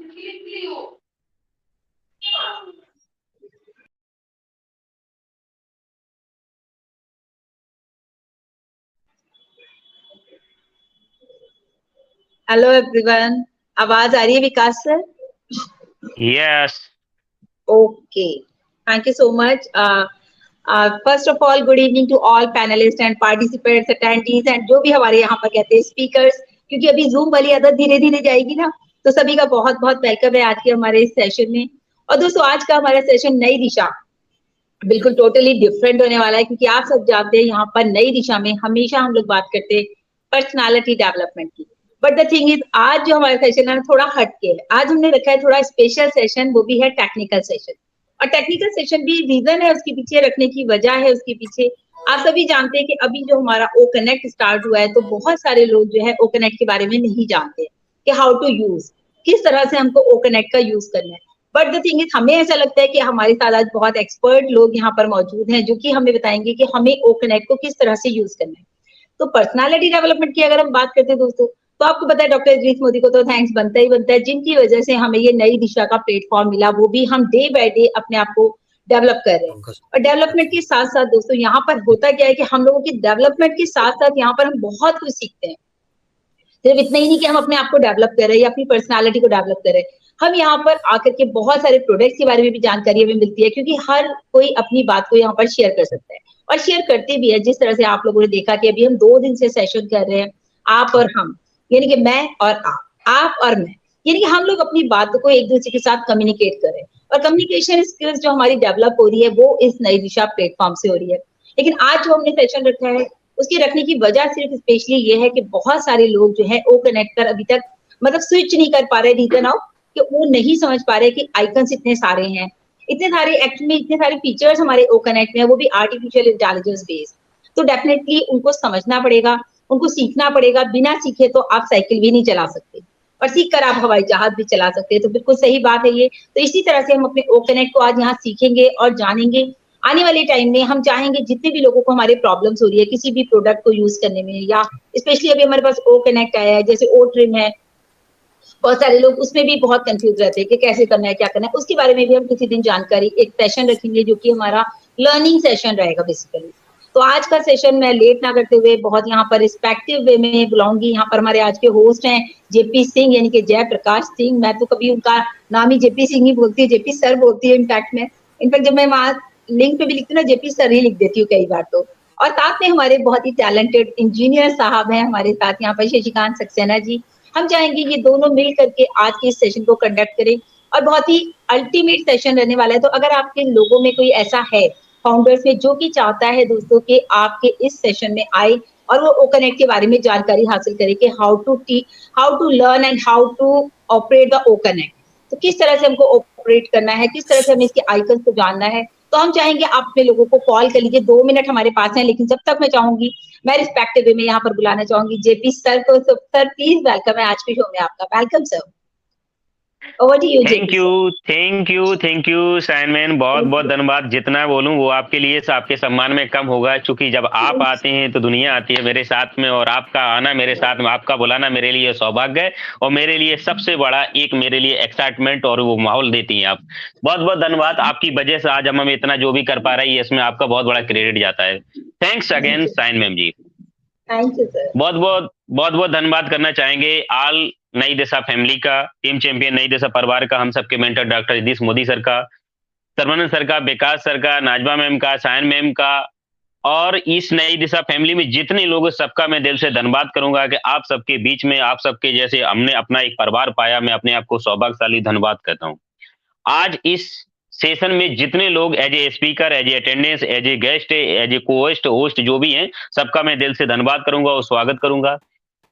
Hello everyone, आवाज आ रही है Vikas sir? Yes. Okay, thank you so much. First of all good evening to all panelists and participants, attendees and जो भी हमारे यहाँ पर कहते हैं स्पीकर्स, क्योंकि अभी जूम वाली आदत धीरे धीरे जाएगी ना, तो सभी का बहुत बहुत वेलकम है आज के हमारे इस सेशन में। और दोस्तों, आज का हमारा सेशन नई दिशा बिल्कुल टोटली डिफरेंट होने वाला है, क्योंकि आप सब जानते हैं यहाँ पर नई दिशा में हमेशा हम लोग बात करते हैं पर्सनालिटी डेवलपमेंट की। बट द थिंग इज, आज जो हमारा सेशन है थोड़ा हटके है। आज हमने रखा है थोड़ा स्पेशल सेशन, वो भी है टेक्निकल सेशन। और टेक्निकल सेशन भी रीजन है उसके पीछे, रखने की वजह है उसके पीछे। आप सभी जानते हैं कि अभी जो हमारा ओ कनेक्ट स्टार्ट हुआ है, तो बहुत सारे लोग जो है ओ कनेक्ट के बारे में नहीं जानते कि हाउ टू यूज, किस तरह से हमको ओ कनेक्ट का यूज करना है। बट द थिंग इज, हमें ऐसा लगता है कि हमारे साथ आज बहुत एक्सपर्ट लोग यहाँ पर मौजूद हैं, जो कि हमें बताएंगे कि हमें ओ कनेक्ट को किस तरह से यूज करना है। तो पर्सनालिटी डेवलपमेंट की अगर हम बात करते हैं दोस्तों, तो आपको पता है डॉक्टर इदरीस मोदी को तो थैंक्स बनता ही बनता है, जिनकी वजह से हमें ये नई दिशा का प्लेटफॉर्म मिला, वो भी हम डे बाय डे अपने आप को डेवलप कर रहे हैं। और डेवलपमेंट के साथ साथ दोस्तों, यहाँ पर होता क्या है कि हम लोगों की डेवलपमेंट के साथ साथ यहाँ पर हम बहुत कुछ सीखते हैं। सिर्फ इतना ही नहीं कि हम अपने आप को डेवलप कर रहे हैं या अपनी पर्सनालिटी को डेवलप कर रहे हैं, हम यहाँ पर आकर के बहुत सारे प्रोडक्ट्स के बारे में भी जानकारी हमें मिलती है, क्योंकि हर कोई अपनी बात को यहाँ पर शेयर कर सकता है और शेयर करते भी है। जिस तरह से आप लोगों ने देखा कि अभी हम 2 दिन से सेशन कर रहे हैं, आप और हम, यानी कि मैं और आप और मैं, यानी कि हम लोग अपनी बातों को एक दूसरे के साथ कम्युनिकेट करें। और कम्युनिकेशन स्किल्स जो हमारी डेवलप हो रही है, वो इस नई दिशा प्लेटफॉर्म से हो रही है। लेकिन आज जो हमने सेशन रखा है, उसके रखने की वजह सिर्फ स्पेशली ये है कि बहुत सारे लोग जो है ओ कनेक्ट कर अभी तक मतलब स्विच नहीं कर पा रहे, रीजन ऑफ कि वो नहीं समझ पा रहे कि आइकन्स इतने सारे हैं, इतने सारे एक्चुअली इतने सारे फीचर्स हमारे ओ कनेक्ट में है, वो भी आर्टिफिशियल इंटेलिजेंस बेस्ड। तो डेफिनेटली उनको समझना पड़ेगा, उनको सीखना पड़ेगा। बिना सीखे तो आप साइकिल भी नहीं चला सकते, और सीख कर आप हवाई जहाज भी चला सकते हैं। तो बिल्कुल सही बात है ये। तो इसी तरह से हम अपने ओ कनेक्ट को आज यहाँ सीखेंगे और जानेंगे। आने वाले टाइम में हम चाहेंगे जितने भी लोगों को हमारे प्रॉब्लम्स हो रही है किसी भी प्रोडक्ट को यूज करने में, या स्पेशली अभी हमारे पास ओ कनेक्ट आया है, जैसे ओ ट्रिम है, बहुत सारे लोग उसमें भी बहुत कंफ्यूज रहते हैं कि कैसे करना है, क्या करना है। उसके बारे में भी हम किसी दिन जानकारी, एक सेशन रखेंगे जो कि हमारा लर्निंग सेशन रहेगा बेसिकली। तो आज का सेशन मैं लेट ना करते हुए बहुत यहाँ पर रिस्पेक्टिव वे में बुलाऊंगी। यहाँ पर हमारे आज के होस्ट हैं जेपी सिंह, यानी कि जयप्रकाश सिंह। मैं तो कभी उनका नाम ही जेपी सिंह ही बोलती है, जेपी सर बोलती है। इनफैक्ट जब मैं वहां लिंक पे भी लिखती हूँ ना, जेपी सर ही लिख देती हूँ कई बार तो। और साथ में हमारे बहुत ही टैलेंटेड इंजीनियर साहब हैं हमारे साथ यहाँ पर, शशिकांत सक्सेना जी। हम चाहेंगे ये दोनों मिल करके आज के इस सेशन को कंडक्ट करें, और बहुत ही अल्टीमेट सेशन रहने वाला है। तो अगर आपके लोगों में कोई ऐसा है फाउंडर्स में जो कि चाहता है दोस्तों कि आपके इस सेशन में आए और वो ओ कनेक्ट के बारे में जानकारी हासिल करे कि how to learn and how to operate the O connect, तो किस तरह से हमको ऑपरेट करना है, किस तरह से हमें इसके आइकन्स को जानना है, तो हम चाहेंगे आप अपने लोगों को कॉल कर लीजिए। 2 मिनट हमारे पास हैं, लेकिन जब तक मैं चाहूंगी, मैं रिस्पेक्टिव वे में यहाँ पर बुलाना चाहूंगी जेपी सर को। तो सर प्लीज वेलकम है आज के शो में आपका। Welcome sir, over to you thank JP you, sir. Thank you Sain man, बहुत बहुत धन्यवाद। जितना बोलूं वो आपके लिए आपके सम्मान में कम होगा, क्योंकि जब आप आते हैं तो दुनिया आती है मेरे साथ में, और आपका आना मेरे साथ में, आपका बुलाना मेरे लिए सौभाग्य है, और मेरे लिए सबसे बड़ा एक मेरे लिए एक्साइटमेंट और वो माहौल देती हैं आप। बहुत बहुत धन्यवाद। आपकी वजह से आज हम इतना जो भी कर पा रहे हैं, इसमें आपका बहुत बड़ा क्रेडिट जाता है। Thanks again Sain ma'am ji. Thank you sir. बहुत बहुत धन्यवाद करना चाहेंगे आल नई दिशा फैमिली का, टीम चैंपियन नई दिशा परिवार का, हम सबके mentor doctor Idris Modi sir का, सर्वानंद सर का, विकास सर का, नाजमा मैम का, सायन मैम का, और इस नई दिशा फैमिली में जितने लोग, सबका मैं दिल से धन्यवाद करूंगा कि आप सबके बीच में, आप सबके जैसे हमने अपना एक परिवार पाया। मैं अपने आप को सौभाग्यशाली धन्यवाद करता हूँ। आज इस सेशन में जितने लोग as a speaker, as a attendance, as a guest, as a co host जो भी हैं, सबका मैं दिल से धन्यवाद करूंगा और स्वागत करूंगा।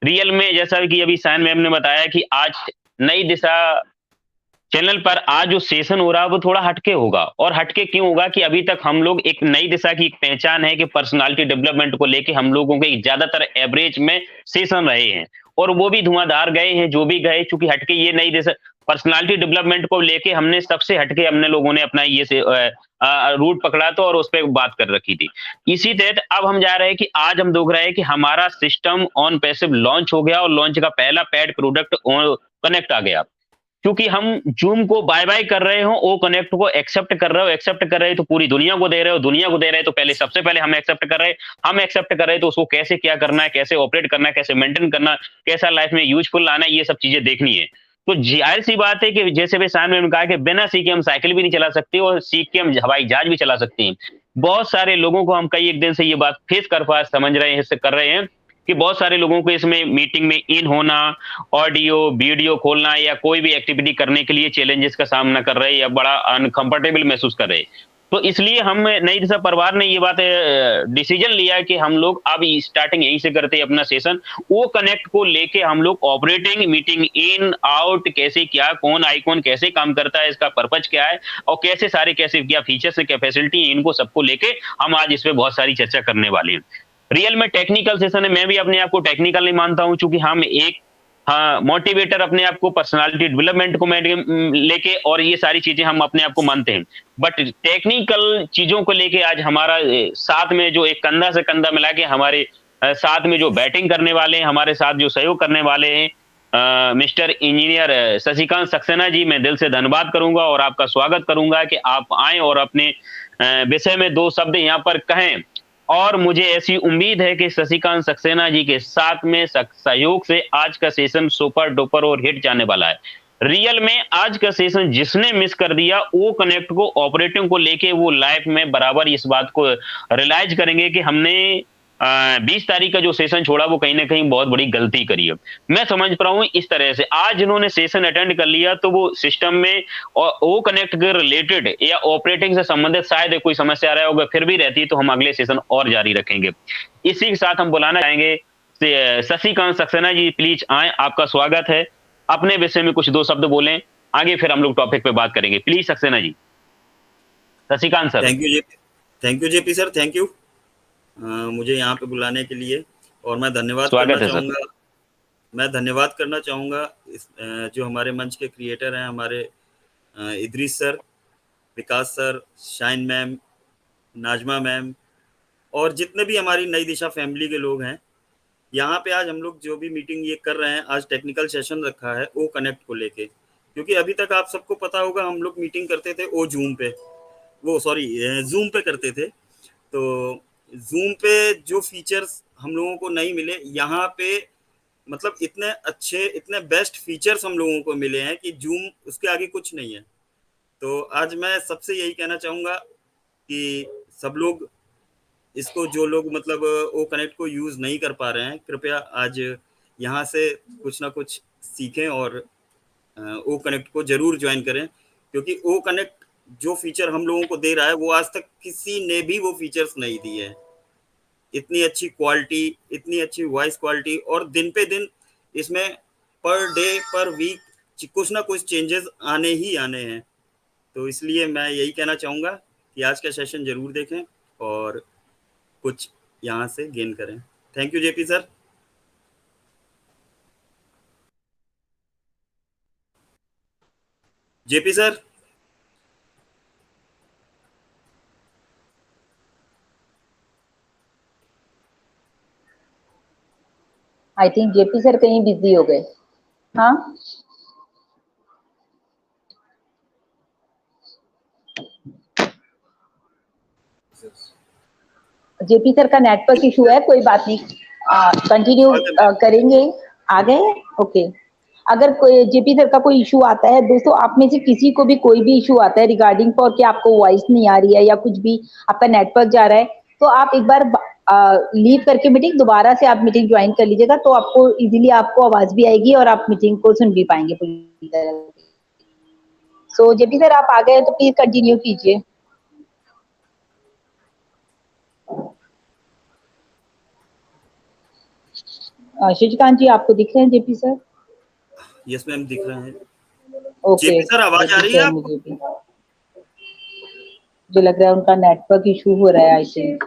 रियल में जैसा कि अभी सायन मैम ने बताया कि आज नई दिशा चैनल पर आज जो सेशन हो रहा है वो थोड़ा हटके होगा। और हटके क्यों होगा कि अभी तक हम लोग एक नई दिशा की एक पहचान है कि पर्सनालिटी डेवलपमेंट को लेके हम लोगों के ज्यादातर एवरेज में सेशन रहे हैं, और वो भी धुआंधार गए हैं जो भी गए, चूंकि हटके ये नई दिशा पर्सनालिटी डेवलपमेंट को लेके हमने सबसे हटके हमने लोगों ने अपना ये से रूट पकड़ा तो, और उस पर बात कर रखी थी। इसी तहत अब हम जा रहे हैं कि आज हम देख रहे हैं कि हमारा सिस्टम ऑन पैसिव लॉन्च हो गया, और लॉन्च का पहला पैड प्रोडक्ट कनेक्ट आ गया। क्योंकि हम जूम को बाय बाय कर रहे हो, ओ कनेक्ट को एक्सेप्ट कर रहे हो, एक्सेप्ट कर रहे हो तो पूरी दुनिया को दे रहे हो, दुनिया को दे रहे हो तो पहले सबसे पहले हम एक्सेप्ट कर रहे हैं, हम एक्सेप्ट कर रहे हैं तो उसको कैसे क्या करना है, कैसे ऑपरेट करना है, कैसे मेंटेन करना, कैसा लाइफ में यूजफुल लाना है, ये सब चीजें देखनी है। तो जाहिर सी बात है कि जैसे भी सामने उन्होंने कहा कि बिना सीखे हम साइकिल भी नहीं चला सकते और सीख के हम हवाई जहाज भी चला सकते हैं। बहुत सारे लोगों को हम कई एक दिन से ये बात फेस कर पा समझ रहे हैं, कर रहे हैं कि बहुत सारे लोगों को इसमें मीटिंग में इन होना, ऑडियो वीडियो खोलना या कोई भी एक्टिविटी करने के लिए चैलेंजेस का सामना कर रहे हैं या बड़ा अनकंफर्टेबल महसूस कर रहे हैं। तो इसलिए हम नई दिशा परिवार ने ये बात डिसीजन लिया कि हम लोग अब स्टार्टिंग यहीं से करते हैं अपना सेशन। वो कनेक्ट को लेके हम लोग ऑपरेटिंग मीटिंग इन आउट कैसे क्या कौन आइकॉन कैसे काम करता है, इसका पर्पज क्या है और कैसे सारे कैसे क्या फीचर्स क्या फैसिलिटी, इनको सबको लेके हम आज इस पे बहुत सारी चर्चा करने वाले हैं। रियल में टेक्निकल सेशन है, मैं भी अपने आप को टेक्निकल नहीं मानता हूं, चूंकि हम एक मोटिवेटर अपने आप को पर्सनालिटी डेवलपमेंट को लेके और ये सारी चीजें हम अपने आप को मानते हैं, बट टेक्निकल चीजों को लेके आज हमारा साथ में जो एक कंधा से कंधा मिला के हमारे साथ में जो बैटिंग करने वाले हैं, हमारे साथ जो सहयोग करने वाले हैं, मिस्टर इंजीनियर शशिकांत सक्सेना जी, मैं दिल से धन्यवाद करूंगा और आपका स्वागत करूंगा कि आप आए और अपने विषय में दो शब्द यहाँ पर कहें। और मुझे ऐसी उम्मीद है कि शशिकांत सक्सेना जी के साथ में सहयोग से आज का सेशन सुपर डुपर और हिट जाने वाला है। रियल में आज का सेशन जिसने मिस कर दिया वो कनेक्ट को ऑपरेटिंग को लेके वो लाइफ में बराबर इस बात को रियलाइज करेंगे कि हमने 20 तारीख का जो सेशन छोड़ा वो कहीं ना कहीं बहुत बड़ी गलती करी है। मैं समझ पा रहा हूँ इस तरह से आज जिन्होंने सेशन अटेंड कर लिया तो वो सिस्टम में वो कनेक्ट के रिलेटेड या ऑपरेटिंग से संबंधित शायद कोई समस्या आ रहा होगा, फिर भी रहती है तो हम अगले सेशन और जारी रखेंगे। इसी के साथ हम बुलाना चाहेंगे शशिकांत सक्सेना जी, प्लीज आए, आपका स्वागत है। अपने विषय में कुछ दो शब्द बोलें, आगे फिर हम लोग टॉपिक पे बात करेंगे। Please Saxena ji, Shashikant sir. Thank you JP sir, thank you मुझे यहाँ पे बुलाने के लिए। और मैं धन्यवाद करना चाहूँगा जो हमारे मंच के क्रिएटर हैं, हमारे इदरीस सर, विकास sir, shine ma'am, Najma ma'am और जितने भी हमारी नई दिशा फैमिली के लोग हैं। यहाँ पे आज हम लोग जो भी मीटिंग ये कर रहे हैं, आज टेक्निकल सेशन रखा है ओ कनेक्ट को लेके, क्योंकि अभी तक आप सबको पता होगा हम लोग मीटिंग करते थे जूम पे करते थे। तो जूम पे जो फीचर्स हम लोगों को नहीं मिले, यहाँ पे मतलब इतने अच्छे इतने बेस्ट फीचर्स हम लोगों को मिले हैं कि जूम उसके आगे कुछ नहीं है। तो आज मैं सबसे यही कहना चाहूँगा कि सब लोग इसको, जो लोग मतलब ओ कनेक्ट को यूज़ नहीं कर पा रहे हैं, कृपया आज यहाँ से कुछ ना कुछ सीखें और ओ कनेक्ट को ज़रूर ज्वाइन करें, क्योंकि ओ कनेक्ट जो फीचर हम लोगों को दे रहा है वो आज तक किसी ने भी वो फीचर्स नहीं दिए हैं। इतनी अच्छी क्वालिटी, इतनी अच्छी वॉइस क्वालिटी, और दिन पे दिन इसमें पर डे पर वीक कुछ ना कुछ चेंजेस आने ही आने हैं। तो इसलिए मैं यही कहना चाहूँगा कि आज का सेशन ज़रूर देखें और कुछ यहाँ से गेन करें। Thank you JP sir. JP sir, I think JP sir कहीं बिजी हो गए। हाँ, जेपी सर का नेटवर्क इशू है, कोई बात नहीं, कंटिन्यू करेंगे। आ गए? ओके। अगर कोई जेपी सर का कोई इशू आता है दोस्तों, आप में से किसी को भी कोई भी इशू आता है रिगार्डिंग फॉर कि आपको वॉइस नहीं आ रही है या कुछ भी आपका नेटवर्क जा रहा है, तो आप एक बार लीव करके मीटिंग दोबारा से आप मीटिंग ज्वाइन कर लीजिएगा, तो आपको इजीली आपको आवाज भी आएगी और आप मीटिंग को सुन भी पाएंगे पूरी तरह। सो जेपी सर आप आ गए तो प्लीज कंटिन्यू कीजिए। शशिकांत जी आपको दिख रहे हैं जेपी सर? यस मैम, दिख रहे हैं। ओके जेपी सर, आवाज आ रही है आपको? मुझे लग रहा है उनका नेटवर्क इशू हो रहा है, आई थिंक।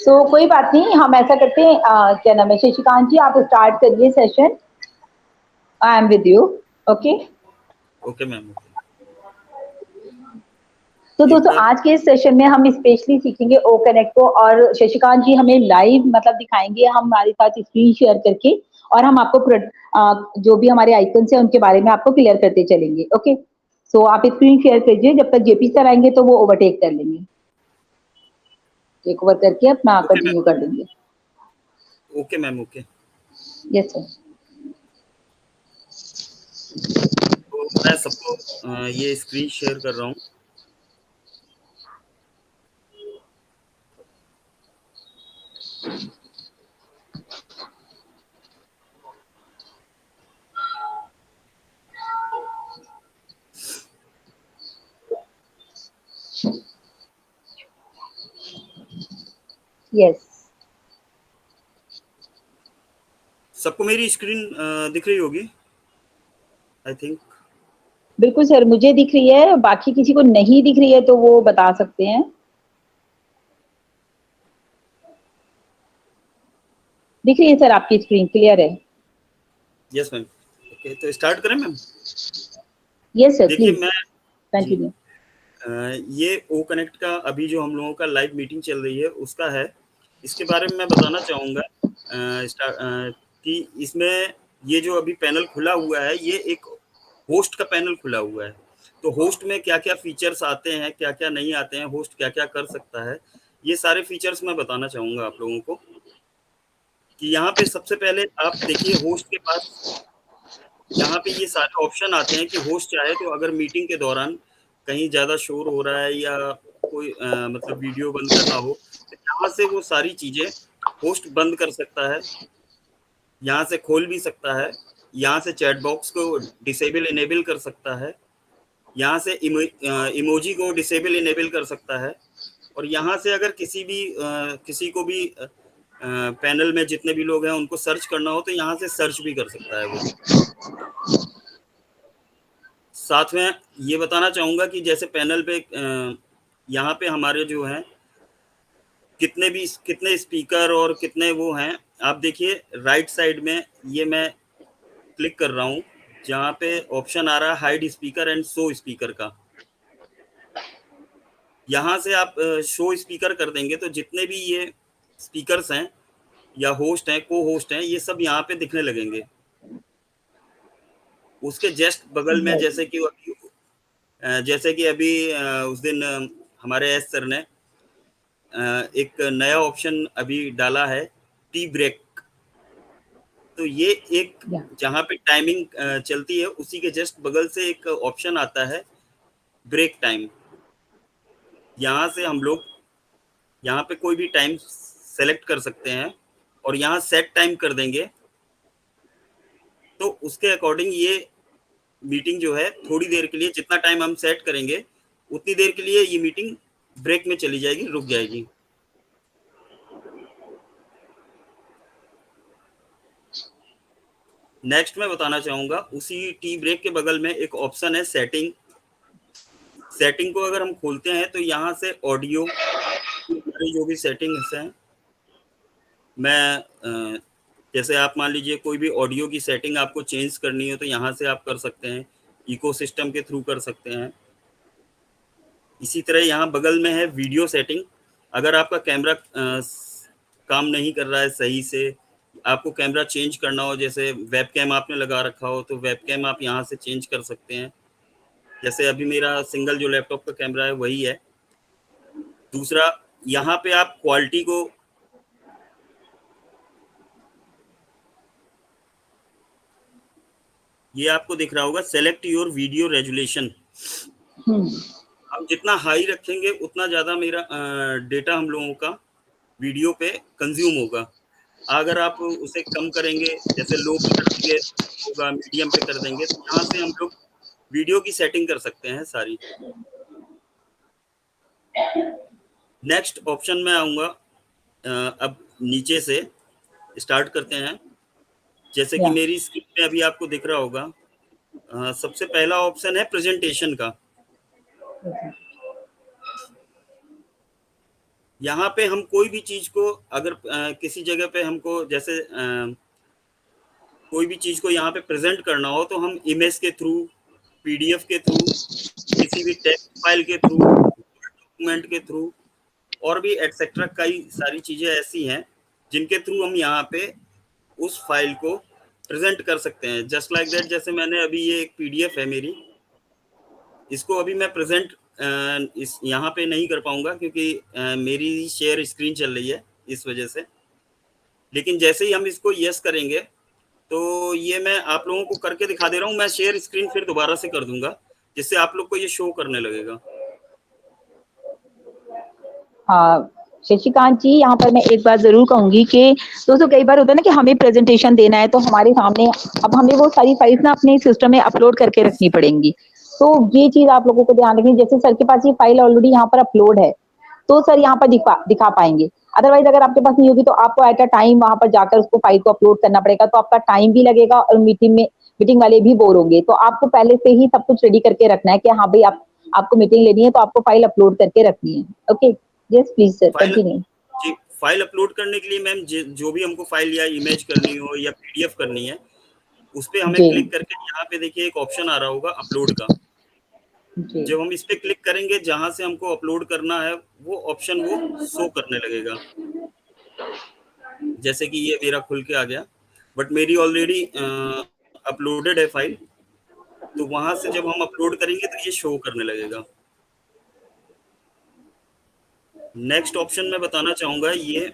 सो कोई बात नहीं, हम ऐसा करते हैं, क्या नाम है, शशिकांत जी आप स्टार्ट करिए session. I am with you. Okay okay ma'am. तो दोस्तों आज के इस सेशन में हम स्पेशली सीखेंगे ओ कनेक्ट को, और शशिकांत जी हमें लाइव मतलब दिखाएंगे हमारे साथ स्क्रीन शेयर करके, और हम आपको जो भी हमारे आइकन्स हैं उनके बारे में आपको क्लियर करते चलेंगे। ओके, सो आप स्क्रीन शेयर कीजिए, जब तक जेपी सर आएंगे तो वो ओवरटेक कर लेंगे, टेक ओवर करके अपना कंटिन्यू कर देंगे। Okay ma'am, okay. Yes sir. तो मैं सबको ये स्क्रीन शेयर कर रहा हूँ। यस, सबको मेरी स्क्रीन दिख रही होगी आई थिंक। बिल्कुल सर, मुझे दिख रही है, बाकी किसी को नहीं दिख रही है तो वो बता सकते हैं। दिख रही है सर, आपकी स्क्रीन क्लियर है। Yes ma'am, okay. तो स्टार्ट करें मैम? यस सर, देखिए प्लीज मैं कंटिन्यू। ये ओ कनेक्ट का अभी जो हम लोगों का लाइव मीटिंग चल रही है उसका है। इसके बारे में मैं बताना चाहूँगा कि इसमें ये जो अभी पैनल खुला हुआ है ये एक होस्ट का पैनल खुला हुआ है। तो होस्ट में क्या क्या फीचर्स आते हैं, क्या क्या नहीं आते हैं, होस्ट क्या क्या कर सकता है, ये सारे फीचर्स मैं बताना चाहूँगा आप लोगों को। कि यहाँ पे सबसे पहले आप देखिए होस्ट के पास यहाँ पे ये सारे ऑप्शन आते हैं कि होस्ट चाहे तो अगर मीटिंग के दौरान कहीं ज़्यादा शोर हो रहा है या कोई मतलब वीडियो बंद करना हो तो यहाँ से वो सारी चीज़ें होस्ट बंद कर सकता है, यहाँ से खोल भी सकता है, यहाँ से चैट बॉक्स को डिसेबल इनेबल कर सकता है, यहाँ से इमोजी को डिसेबल इनेबल कर सकता है, और यहाँ से अगर किसी को भी पैनल में जितने भी लोग हैं उनको सर्च करना हो तो यहाँ से सर्च भी कर सकता है वो। साथ में ये बताना चाहूँगा कि जैसे पैनल पे यहाँ पे हमारे जो हैं कितने स्पीकर और कितने वो हैं, आप देखिए राइट साइड में ये मैं क्लिक कर रहा हूँ जहाँ पे ऑप्शन आ रहा है hide speaker and show speaker का। यहाँ से आप शो स्पीकर कर देंगे तो जितने भी ये स्पीकर्स हैं या होस्ट हैं, को होस्ट हैं, ये सब यहाँ पे दिखने लगेंगे। उसके जस्ट बगल में जैसे कि अभी उस दिन हमारे एस सर ने एक नया ऑप्शन अभी डाला है टी ब्रेक। तो ये एक जहाँ पे टाइमिंग चलती है उसी के जस्ट बगल से एक ऑप्शन आता है ब्रेक टाइम। यहाँ से हम लोग यहाँ पे कोई भी टाइम सेलेक्ट कर सकते हैं और यहाँ सेट टाइम कर देंगे तो उसके अकॉर्डिंग ये मीटिंग जो है थोड़ी देर के लिए, जितना टाइम हम सेट करेंगे उतनी देर के लिए ये मीटिंग ब्रेक में चली जाएगी, रुक जाएगी। नेक्स्ट मैं बताना चाहूँगा उसी टी ब्रेक के बगल में एक ऑप्शन है सेटिंग। सेटिंग को अगर हम खोलते हैं तो यहाँ से ऑडियो जो भी सेटिंग्स हैं, मैं जैसे आप मान लीजिए कोई भी ऑडियो की सेटिंग आपको चेंज करनी है तो यहाँ से आप कर सकते हैं, इकोसिस्टम के थ्रू कर सकते हैं। इसी तरह यहाँ बगल में है वीडियो सेटिंग। अगर आपका कैमरा काम नहीं कर रहा है सही से, आपको कैमरा चेंज करना हो, जैसे वेबकैम आपने लगा रखा हो तो वेबकैम आप यहाँ से चेंज कर सकते हैं। जैसे अभी मेरा सिंगल जो लैपटॉप का कैमरा है वही है। दूसरा यहाँ पे आप क्वालिटी को ये आपको दिख रहा होगा सेलेक्ट योर वीडियो रेजुलेशन। हम जितना हाई रखेंगे उतना ज़्यादा मेरा डेटा हम लोगों का वीडियो पे कंज्यूम होगा। अगर आप उसे कम करेंगे, जैसे लो पे कर देंगे होगा, मीडियम पे कर देंगे, तो यहाँ से हम लोग वीडियो की सेटिंग कर सकते हैं सारी। नेक्स्ट ऑप्शन में आऊँगा, अब नीचे से स्टार्ट करते हैं। जैसे कि मेरी स्क्रीन में अभी आपको दिख रहा होगा, सबसे पहला ऑप्शन है प्रेजेंटेशन का। यहाँ पे हम कोई भी चीज को अगर किसी जगह पे हमको जैसे कोई भी चीज को यहाँ पे प्रेजेंट करना हो तो हम इमेज के थ्रू, पीडीएफ के थ्रू, किसी भी टेक्स्ट फाइल के थ्रू डॉक्यूमेंट के थ्रू और भी एटसेट्रा कई सारी चीजें ऐसी हैं जिनके थ्रू हम यहाँ पे उस फाइल को प्रेजेंट कर सकते हैं। जस्ट लाइक दैट, जैसे मैंने अभी ये एक पीडीएफ है मेरी, इसको अभी मैं प्रेजेंट इस यहाँ पे नहीं कर पाऊंगा क्योंकि मेरी शेयर स्क्रीन चल रही है इस वजह से। लेकिन जैसे ही हम इसको यस करेंगे तो ये मैं आप लोगों को करके दिखा दे रहा हूँ। मैं शेयर स्क्रीन फिर दोबारा से कर दूंगा जिससे आप लोग को ये शो करने लगेगा। हाँ शशिकांत जी, यहाँ पर मैं एक बात जरूर कहूंगी कि दोस्तों कई बार होता है ना कि हमें प्रेजेंटेशन देना है तो हमारे सामने अब हमें वो सारी फाइल्स ना अपने सिस्टम में अपलोड करके रखनी पड़ेंगी। तो ये चीज आप लोगों को ध्यान रखनी, जैसे सर के पास ये फाइल ऑलरेडी यहाँ पर अपलोड है तो सर यहाँ पर दिखा पाएंगे। अदरवाइज अगर आपके पास नहीं होगी तो आपको एट अ टाइम वहां पर जाकर उसको फाइल को अपलोड करना पड़ेगा, तो आपका टाइम भी लगेगा और मीटिंग वाले भी बोर होंगे। तो आपको पहले से ही सब कुछ रेडी करके रखना है कि हाँ भाई आपको मीटिंग लेनी है तो आपको फाइल अपलोड करके रखनी है। Okay, yes please sir continue. जी, फाइल अपलोड करने के लिए मैम जो भी हमको फाइल या इमेज करनी हो या पीडीएफ करनी है उस पर हमें क्लिक करके यहाँ पे देखिए एक ऑप्शन आ रहा होगा अपलोड का। जब हम इस पे क्लिक करेंगे जहां से हमको अपलोड करना है वो ऑप्शन वो शो करने लगेगा। जैसे कि ये मेरा खुल के आ गया, बट मेरी ऑलरेडी अपलोडेड है फाइल, तो वहां से जब हम अपलोड करेंगे तो ये शो करने लगेगा। नेक्स्ट ऑप्शन मैं बताना चाहूंगा, ये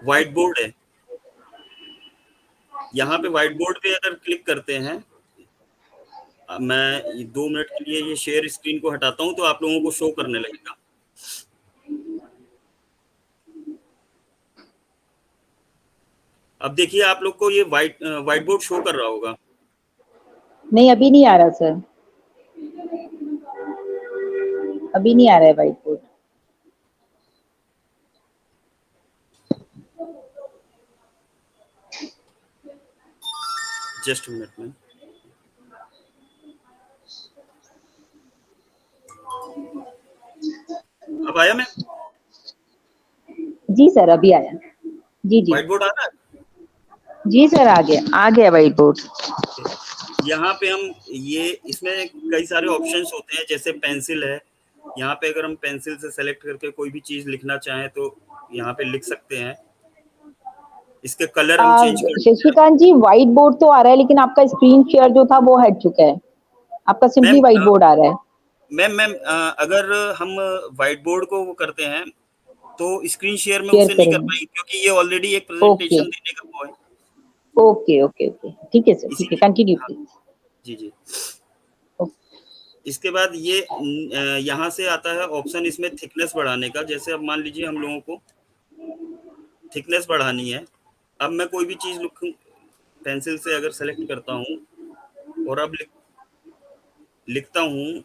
व्हाइट बोर्ड है। यहाँ पे व्हाइट बोर्ड पे अगर क्लिक करते हैं, मैं 2 मिनट के लिए ये शेयर स्क्रीन को हटाता हूँ तो आप लोगों को शो करने लगेगा। अब देखिए आप लोग को ये व्हाइट बोर्ड शो कर रहा होगा। नहीं अभी नहीं आ रहा सर, अभी नहीं आ रहा है व्हाइट बोर्ड। जस्ट मिनट में। अब आया मैम? जी सर अभी आया। जी जी व्हाइट बोर्ड आ रहा है? जी सर आ गया व्हाइट बोर्ड। यहाँ पे हम ये इसमें कई सारे ऑप्शंस होते हैं, जैसे पेंसिल है। यहाँ पे अगर हम पेंसिल से सेलेक्ट करके कोई भी चीज लिखना चाहें तो यहाँ पे लिख सकते हैं। इसके कलर हम चेंज कर सकते हैं। शशिकांत जी व्हाइट बोर्ड तो आ रहा है लेकिन आपका स्क्रीन शेयर जो था वो हट चुका है, आपका सिंपली व्हाइट बोर्ड आ रहा है। मैम अगर हम व्हाइट बोर्ड को वो करते हैं तो स्क्रीन शेयर में शेयर उसे नहीं कर करेंगे। पाएंगे क्योंकि ये ऑलरेडी एक प्रेजेंटेशन देने का वो है। ओके ओके ओके ठीक है सर, ठीक है कंटिन्यू हाँ, प्लीज। जी जी। इसके बाद ये यहाँ से आता है ऑप्शन इसमें थिकनेस बढ़ाने का। जैसे अब मान लीजिए हम लोगों को थिकनेस बढ़ानी है। अब मैं कोई भी चीज लिखूं, पेंसिल से अगर सेलेक्ट करता हूँ और अब लिखता हूँ।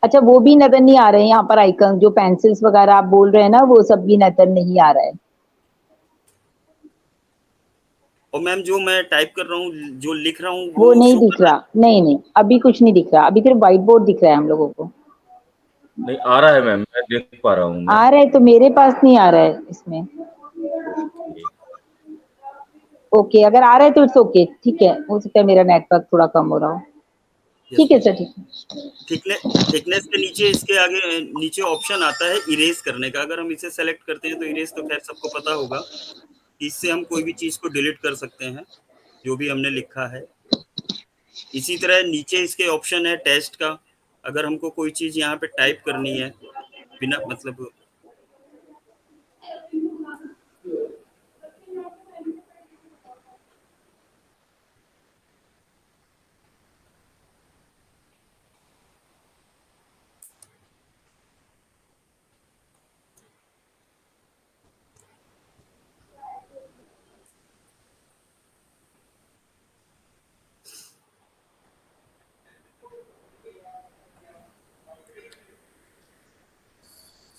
अच्छा वो भी नजर नहीं आ रहे हैं यहाँ पर आइकन, जो पेंसिल्स वगैरह आप बोल रहे हैं ना वो सब भी नजर नहीं आ रहा है। और मैम जो मैं टाइप कर रहा हूँ, जो लिख रहा हूँ वो नहीं शो दिख कर रहा रहा, नहीं अभी कुछ नहीं दिख रहा, अभी सिर्फ व्हाइट बोर्ड दिख रहा है हम लोगों को। नहीं आ रहा है मैम, मैं देख पा रहा हूँ। आ रहा है तो मेरे पास नहीं आ रहा है इसमें। ओके अगर आ रहा है तो इट्स ओके, ठीक है, हो सकता है मेरा नेटवर्क थोड़ा कम हो रहा हो। ठीक है सर, ठीक है। थिकनेस के नीचे इसके आगे नीचे ऑप्शन आता है इरेज करने का। अगर हम इसे सेलेक्ट करते हैं तो इरेज तो खैर सबको पता होगा, इससे हम कोई भी चीज को डिलीट कर सकते हैं जो भी हमने लिखा है। इसी तरह नीचे इसके ऑप्शन है टेस्ट का। अगर हमको कोई चीज यहाँ पे टाइप करनी है बिना मतलब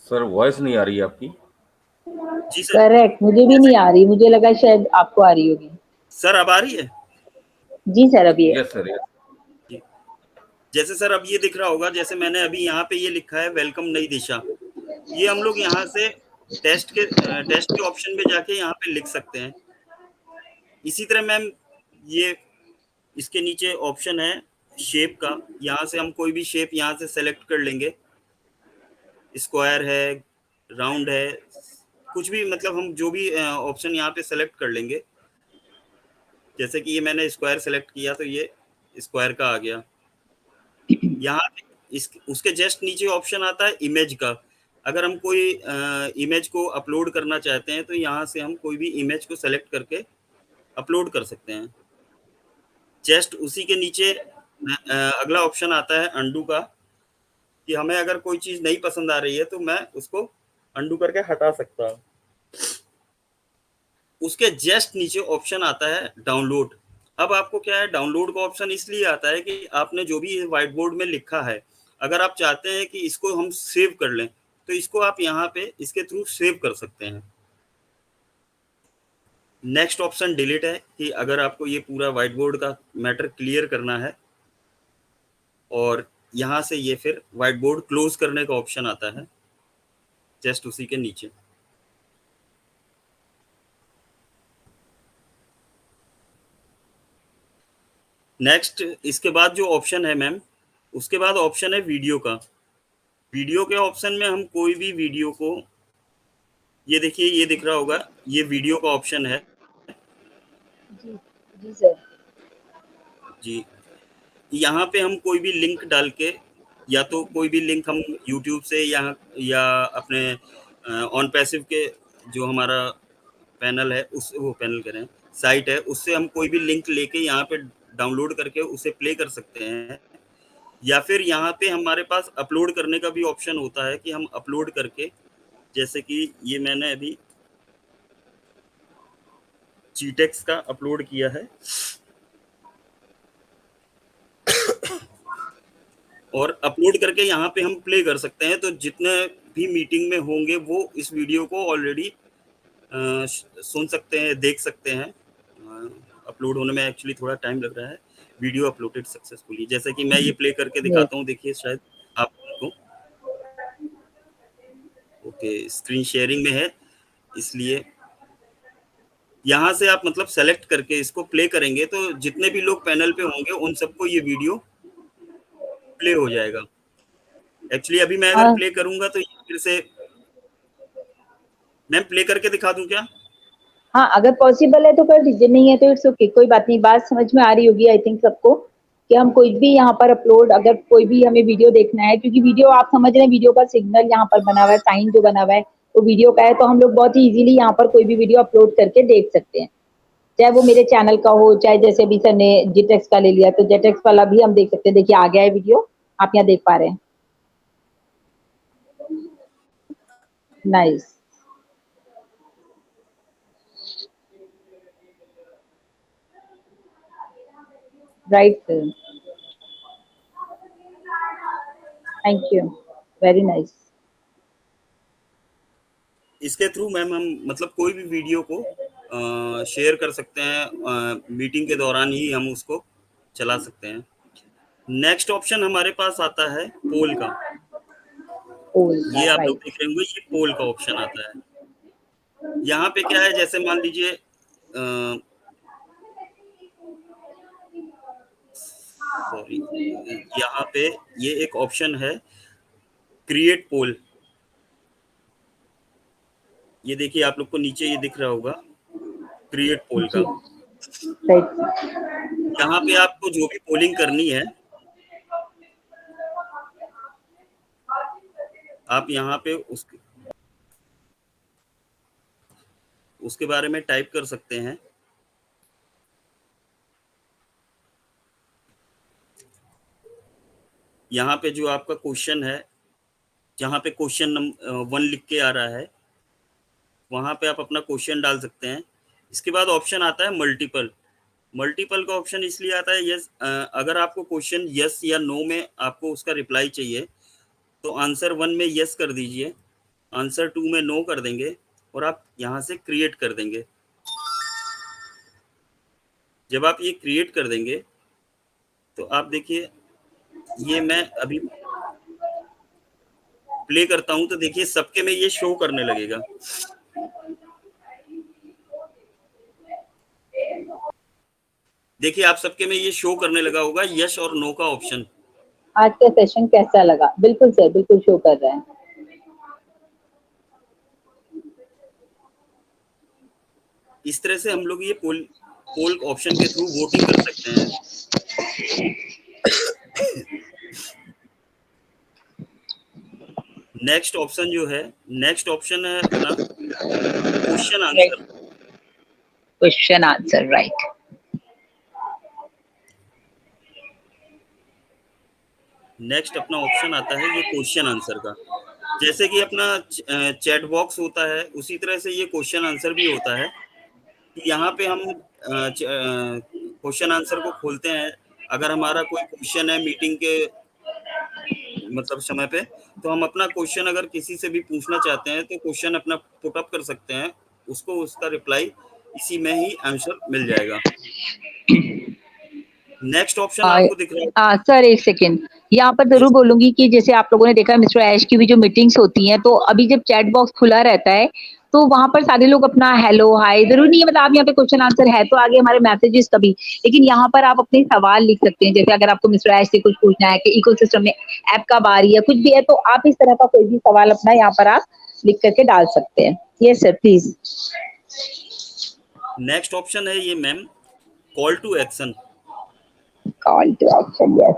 सर वॉइस नहीं आ रही है आपकी। जी सर। करेक्ट, मुझे भी नहीं आ रही, मुझे लगा शायद आपको आ रही होगी। सर अब आ रही है? जी सर अभी है। Yes sir yes. जैसे सर अब ये दिख रहा होगा, जैसे मैंने अभी यहाँ पे ये लिखा है वेलकम नई दिशा। ये हम लोग यहाँ से टेस्ट के ऑप्शन में जाके यहाँ पे लिख सकते हैं। इसी तरह मैम ये इसके नीचे ऑप्शन है शेप का, यहाँ से हम कोई भी शेप यहाँ से सेलेक्ट कर लेंगे, स्क्वायर है, राउंड है, कुछ भी, मतलब हम जो भी ऑप्शन यहाँ पे सेलेक्ट कर लेंगे। जैसे कि ये मैंने स्क्वायर सेलेक्ट किया तो ये स्क्वायर का आ गया। यहाँ इस उसके जस्ट नीचे ऑप्शन आता है इमेज का। अगर हम कोई इमेज को अपलोड करना चाहते हैं तो यहाँ से हम कोई भी इमेज को सेलेक्ट करके अपलोड कर सकते हैं। जस्ट उसी के नीचे अगला ऑप्शन आता है अंडू का, कि हमें अगर कोई चीज नहीं पसंद आ रही है तो मैं उसको अंडू करके हटा सकता हूँ। उसके जस्ट नीचे ऑप्शन आता है डाउनलोड। अब आपको क्या है, डाउनलोड का ऑप्शन इसलिए आता है कि आपने जो भी व्हाइट बोर्ड में लिखा है, अगर आप चाहते हैं कि इसको हम सेव कर लें तो इसको आप यहाँ पे इसके थ्रू सेव कर सकते हैं। नेक्स्ट ऑप्शन डिलीट है, कि अगर आपको ये पूरा व्हाइट बोर्ड का मैटर क्लियर करना है, और यहाँ से ये फिर व्हाइट बोर्ड क्लोज करने का ऑप्शन आता है जस्ट उसी के नीचे। नेक्स्ट इसके बाद जो ऑप्शन है मैम, उसके बाद ऑप्शन है वीडियो का। वीडियो के ऑप्शन में हम कोई भी वीडियो को, ये देखिए ये दिख रहा होगा, ये वीडियो का ऑप्शन है जी जी सर। जी। यहाँ पे हम कोई भी लिंक डाल के, या तो कोई भी लिंक हम यूट्यूब से या अपने ऑन पैसिव के जो हमारा पैनल है, उस वो पैनल करें साइट है, उससे हम कोई भी लिंक लेके यहाँ पे डाउनलोड करके उसे प्ले कर सकते हैं। या फिर यहाँ पे हमारे पास अपलोड करने का भी ऑप्शन होता है, कि हम अपलोड करके, जैसे कि ये मैंने अभी जीटेक्स का अपलोड किया है, और अपलोड करके यहाँ पे हम प्ले कर सकते हैं। तो जितने भी मीटिंग में होंगे वो इस वीडियो को ऑलरेडी सुन सकते हैं, देख सकते हैं। अपलोड होने में एक्चुअली थोड़ा टाइम लग रहा है। वीडियो अपलोडेड सक्सेसफुली, जैसे कि मैं ये प्ले करके दिखाता हूँ, देखिए शायद आपको। ओके, स्क्रीन शेयरिंग में है, इसलिए यहाँ से आप मतलब सेलेक्ट करके इसको प्ले करेंगे तो जितने भी लोग पैनल पे होंगे उन सबको ये वीडियो प्ले हो जाएगा। एक्चुअली अभी मैं अगर प्ले करूंगा तो फिर से मैं प्ले करके दिखा दूं क्या? हाँ, अगर पॉसिबल है तो कर दीजिए, नहीं है तो इट्स ओके, कोई बात नहीं। बात समझ में आ रही होगी आई थिंक सबको, कि हम कोई भी यहाँ पर अपलोड, अगर कोई भी हमें वीडियो देखना है, क्योंकि वीडियो आप समझ रहे हैं, वीडियो का सिग्नल यहाँ पर बना हुआ है, साइन जो बना हुआ है वो वीडियो का है, तो हम लोग बहुत ही इजीली यहाँ पर कोई भी वीडियो अपलोड करके देख सकते हैं, चाहे वो मेरे चैनल का हो, चाहे जैसे भी सर ने जेटेक्स का ले लिया तो जेटेक्स वाला भी हम देख सकते हैं। देखिए आ गया है वीडियो, आप यहाँ देख पा रहे हैं। Nice, right sir, thank you, very nice. इसके थ्रू मैम हम मतलब कोई भी वीडियो को शेयर कर सकते हैं, मीटिंग के दौरान ही हम उसको चला सकते हैं। नेक्स्ट ऑप्शन हमारे पास आता है पोल का। ये आप लोग राइट, देख रहे होंगे, ये पोल का ऑप्शन आता है। यहाँ पे क्या है, जैसे मान लीजिए सॉरी, यहाँ पे ये एक ऑप्शन है क्रिएट पोल। ये देखिए आप लोग को नीचे ये दिख रहा होगा, क्रिएट पोल का। राइट, यहाँ पे आपको जो भी पोलिंग करनी है आप यहाँ पे उसके बारे में टाइप कर सकते हैं। यहाँ पे जो आपका क्वेश्चन है, जहाँ पे क्वेश्चन नंबर 1 लिख के आ रहा है, वहां पे आप अपना क्वेश्चन डाल सकते हैं। इसके बाद ऑप्शन आता है मल्टीपल। मल्टीपल का ऑप्शन इसलिए आता है, यस, अगर आपको क्वेश्चन यस या नो में आपको उसका रिप्लाई चाहिए तो आंसर 1 में यस कर दीजिए, आंसर 2 में नो कर देंगे, और आप यहाँ से क्रिएट कर देंगे। जब आप ये क्रिएट कर देंगे तो आप देखिए, ये मैं अभी प्ले करता हूं तो देखिए सबके में ये शो करने लगेगा। देखिए आप सबके में ये शो करने लगा होगा यस और नो का ऑप्शन। आज का सेशन कैसा लगा? बिल्कुल सर, बिल्कुल शो कर रहा है। इस तरह से हम लोग ये पोल ऑप्शन के थ्रू वोटिंग कर सकते हैं। नेक्स्ट ऑप्शन जो है, नेक्स्ट ऑप्शन है अपना question answer. Question answer, right. Next अपना ऑप्शन आता है ये क्वेश्चन आंसर का। जैसे कि अपना चैट बॉक्स होता है उसी तरह से ये क्वेश्चन आंसर भी होता है। यहाँ पे हम क्वेश्चन आंसर को खोलते हैं। अगर हमारा कोई क्वेश्चन है मीटिंग के मतलब समय पे, तो हम अपना क्वेश्चन अगर किसी से भी पूछना चाहते हैं तो क्वेश्चन अपना पुट अप कर सकते हैं, उसको उसका रिप्लाई इसी में ही आंसर मिल जाएगा। नेक्स्ट ऑप्शन आपको दिख रहा है? सर एक सेकेंड, यहाँ पर जरूर बोलूंगी कि जैसे आप लोगों ने देखा मिस्टर ऐश की भी जो मीटिंग्स होती हैं, तो अभी जब चैट बॉक्स खुला रहता है तो वहां पर सारे लोग अपना हेलो हाय, जरूर नहीं है मतलब आप यहाँ पे क्वेश्चन आंसर है तो आगे हमारे मैसेजेस कभी, लेकिन यहाँ पर आप अपने सवाल लिख सकते हैं। जैसे अगर आपको मिस्टर ऐश से कुछ पूछना है कि इकोसिस्टम में ऐप कब आ रही है, कुछ भी है, तो आप इस तरह का कोई भी सवाल अपना यहाँ पर आप लिख करके डाल सकते हैं। Yes sir, please. Next option है ये ma'am call to action. Call to action, yes.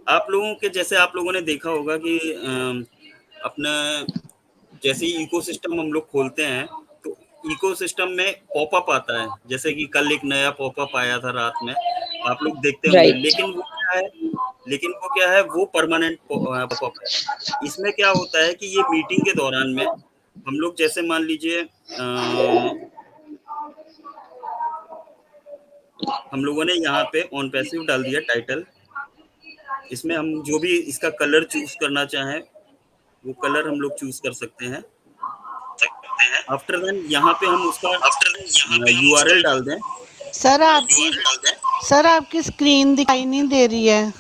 आप लोगों के जैसे आप लोगों ने देखा होगा कि अपना जैसे ही इकोसिस्टम हम लोग खोलते हैं तो इकोसिस्टम में पॉपअप आता है। जैसे कि कल एक नया पॉपअप आया था रात में, आप लोग देखते होंगे। Right. लेकिन वो क्या है वो परमानेंट पॉपअप है। इसमें क्या होता है कि ये मीटिंग के दौरान में हम लोग जैसे मान लीजिए हम लोगों ने यहाँ पे ऑन पैसिव डाल दिया टाइटल। इसमें हम जो भी इसका कलर चूज करना चाहें वो कलर हम लोग चूज कर सकते हैं। आफ्टर देन यहाँ पे हम उसका यूआरएल डाल दें। सर आपकी स्क्रीन दिखाई नहीं दे रही है।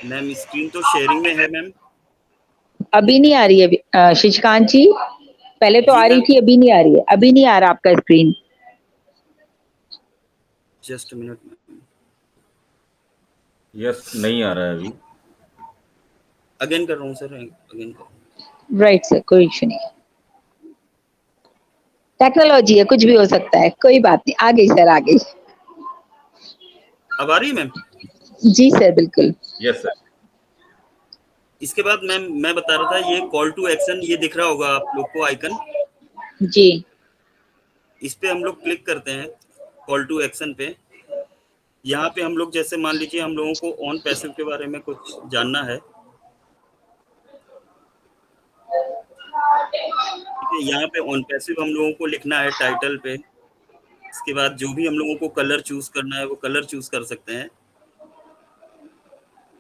मैम स्क्रीन तो शेयरिंग में है मैम। अभी नहीं आ रही है शिशकांत जी, पहले तो आ रही थी, अभी नहीं आ रही है। अभी नहीं आ रहा आपका स्क्रीन। जस्ट मिनट में। यस, नहीं आ रहा है अभी। अगेन कर रहा हूँ सर, अगेन कर। राइट सर, कोई इशू नहीं है, टेक्नोलॉजी है, कुछ भी हो सकता है, कोई बात नहीं। आ गई सर, आ गई। अब आ रही है मैम? जी सर, बिल्कुल। Yes sir. इसके बाद मैम मैं बता रहा था ये कॉल टू एक्शन, ये दिख रहा होगा आप लोग को आइकन जी। इस पे हम लोग क्लिक करते हैं कॉल टू एक्शन पे। यहाँ पे हम लोग जैसे मान लीजिए हम लोगों को ऑन पैसिव के बारे में कुछ जानना है। यहाँ पे ऑन पैसिव हम लोगों को लिखना है टाइटल पे। इसके बाद जो भी हम लोगों को कलर चूज करना है वो कलर चूज कर सकते हैं।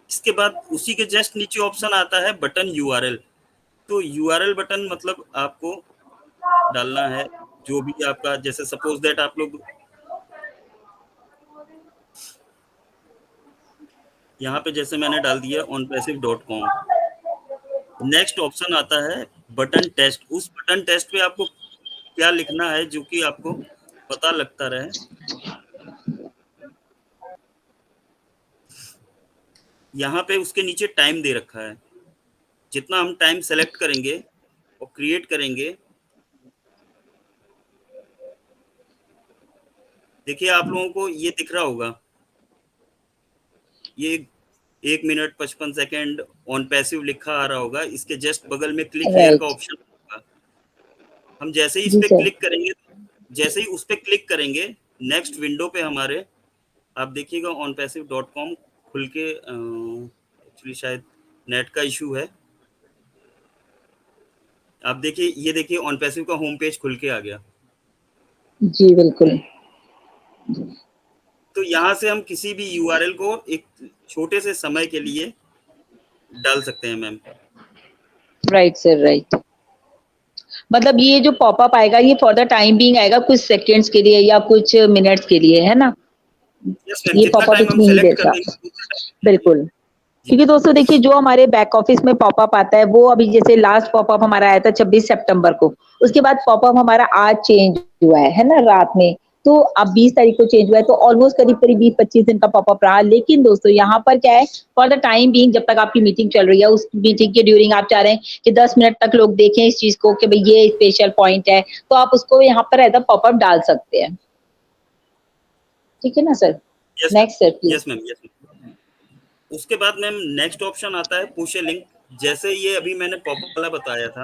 इसके बाद उसी के जस्ट नीचे ऑप्शन आता है बटन यूआरएल। तो यूआरएल बटन मतलब आपको डालना है जो भी आपका, जैसे सपोज दैट आप लोग यहाँ पे जैसे मैंने डाल दिया onpassive.com। नेक्स्ट ऑप्शन आता है बटन टेस्ट। उस बटन टेस्ट पे आपको क्या लिखना है जो कि आपको पता लगता रहे। यहाँ पे उसके नीचे टाइम दे रखा है। जितना हम टाइम सेलेक्ट करेंगे और क्रिएट करेंगे, देखिए आप लोगों को ये दिख रहा होगा, ये 1 मिनट 55 सेकेंड ऑन पैसिव लिखा आ रहा होगा। इसके जस्ट बगल में क्लिक हियर का ऑप्शन होगा। हम जैसे ही इस पे क्लिक करेंगे, जैसे ही उस पे क्लिक करेंगे नेक्स्ट विंडो पे हमारे आप देखिएगा onpassive.com खुल के, एक्चुअली शायद नेट का इशू है। आप देखिए, ये देखिए onpassive का होम पेज खुल के आ गया। जी बिल्कुल। तो यहाँ से हम किसी भी यूआरएल को एक छोटे से समय के लिए डाल सकते हैं मैम। Right sir, right. मतलब ये जो पॉपअप आएगा ये फॉर द टाइम बीइंग आएगा, कुछ सेकंड्स के लिए या कुछ मिनट्स के लिए, है ना? यस मैम, ये जितना पॉपअप टाइम हम इसमें ही सेलेक्ट कर देगा। देंगे बिल्कुल। क्योंकि दोस्तों देखिए जो हमारे बैक ऑफिस में पॉपअप आता है वो अभी जैसे लास्ट पॉपअप हमारा आया था 26 सितंबर को, उसके बाद पॉपअप हमारा आज चेंज हुआ है ना रात में, तो अब 20 तारीख को चेंज हुआ है, तो ऑलमोस्ट करीब-करीब 20-25 दिन का पॉपअप रहा। लेकिन दोस्तों यहाँ पर क्या है, फॉर द टाइम बीइंग जब तक आपकी मीटिंग चल रही है, उस मीटिंग के ड्यूरिंग आप चाह रहे हैं कि 10 मिनट तक लोग देखें इस चीज़ को कि भई ये स्पेशल पॉइंट है, तो आप उसको यहाँ पर एज़ अ पॉपअप डाल सकते हैं। ठीक है ना sir? Yes next sir please. Yes ma'am, yes ma'am. उसके बाद मैम नेक्स्ट ऑप्शन आता है पुश ए लिंक। जैसे ये अभी मैंने पॉपअप वाला बताया था,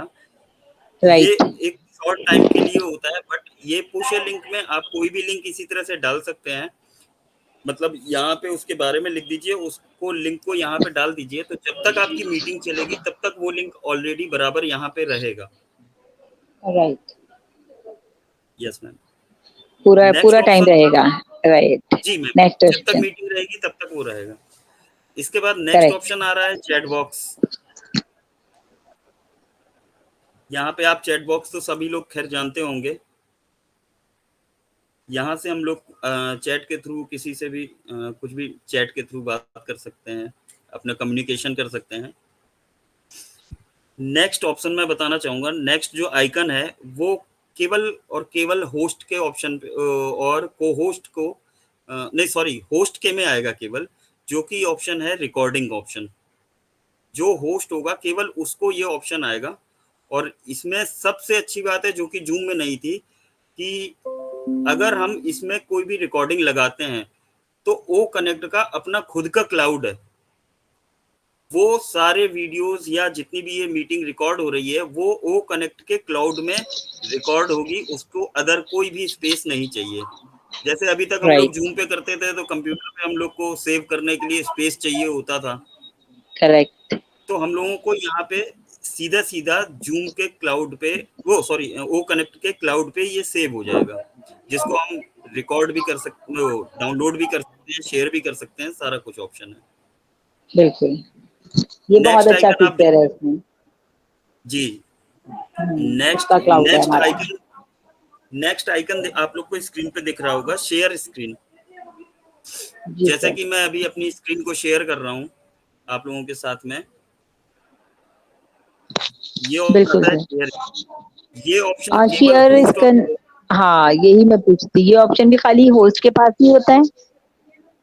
ये राइट, एक शॉर्ट टाइम के लिए होता है, बट ये पुश ए लिंक में आप कोई भी लिंक इसी तरह से डाल सकते हैं। मतलब यहाँ पे उसके बारे में लिख दीजिए, उसको लिंक को यहाँ पे डाल दीजिए, तो जब तक आपकी मीटिंग चलेगी तब तक वो लिंक ऑलरेडी बराबर यहाँ पे रहेगा। राइट। Yes ma'am. पूरा नेक्स्ट पूरा टाइम ऑप्शन, रहेगा। राइट। जी मैम, नेक्स्ट जब तक क्वेश्चन। मीटिंग रहेगी तब तक वो रहेगा। इसके बाद नेक्स्ट करेक्ट। ऑप्शन आ रहा है चैट बॉक्स। यहाँ पे आप चैट बॉक्स तो सभी लोग खैर जानते होंगे। यहाँ से हम लोग चैट के थ्रू किसी से भी कुछ भी चैट के थ्रू बात कर सकते हैं, अपना कम्युनिकेशन कर सकते हैं। नेक्स्ट ऑप्शन मैं बताना चाहूँगा, नेक्स्ट जो आइकन है वो केवल और केवल होस्ट के ऑप्शन पे और को होस्ट को नहीं सॉरी होस्ट के में आएगा केवल, जो कि ऑप्शन है रिकॉर्डिंग ऑप्शन। जो होस्ट होगा केवल उसको ये ऑप्शन आएगा। और इसमें सबसे अच्छी बात है जो कि जूम में नहीं थी, कि अगर हम इसमें कोई भी रिकॉर्डिंग लगाते हैं तो ओ कनेक्ट का अपना खुद का क्लाउड है। वो सारे वीडियोस या जितनी भी ये मीटिंग रिकॉर्ड हो रही है वो ओ कनेक्ट के क्लाउड में रिकॉर्ड होगी, उसको अदर कोई भी स्पेस नहीं चाहिए। जैसे अभी तक हम लोग राइट। जूम पे करते थे तो कंप्यूटर पे हम लोग को सेव करने के लिए स्पेस चाहिए होता था, करेक्ट। तो हम लोगों को यहाँ पे सीधा सीधा जूम के क्लाउड पे वो सॉरी ओ कनेक्ट के क्लाउड पे ये सेव हो जाएगा, जिसको हम रिकॉर्ड भी कर सकते हैं, डाउनलोड भी कर सकते हैं, शेयर भी कर सकते हैं, सारा कुछ ऑप्शन है। बिल्कुल। ये बहुत नेक्स्ट अच्छा आइकन आप फीचर है इसमें। जी खुद का क्लाउड है हमारा। नेक्स्ट आइकन आप लोग को स्क्रीन पे दिख रहा होगा, शेयर स्क्रीन। जी जैसे सर। कि मैं अभी अपनी स्क्रीन को शेयर कर रहा हूँ आप लोगों के साथ में, ये ऑप्शन बिल्कुल आता है सर। शेयर। ये ऑप्शन केवल शेयर होस्ट इसका, और हाँ यही मैं पूछती, ये ऑप्शन भी खाली होस्ट के पास ही होता है?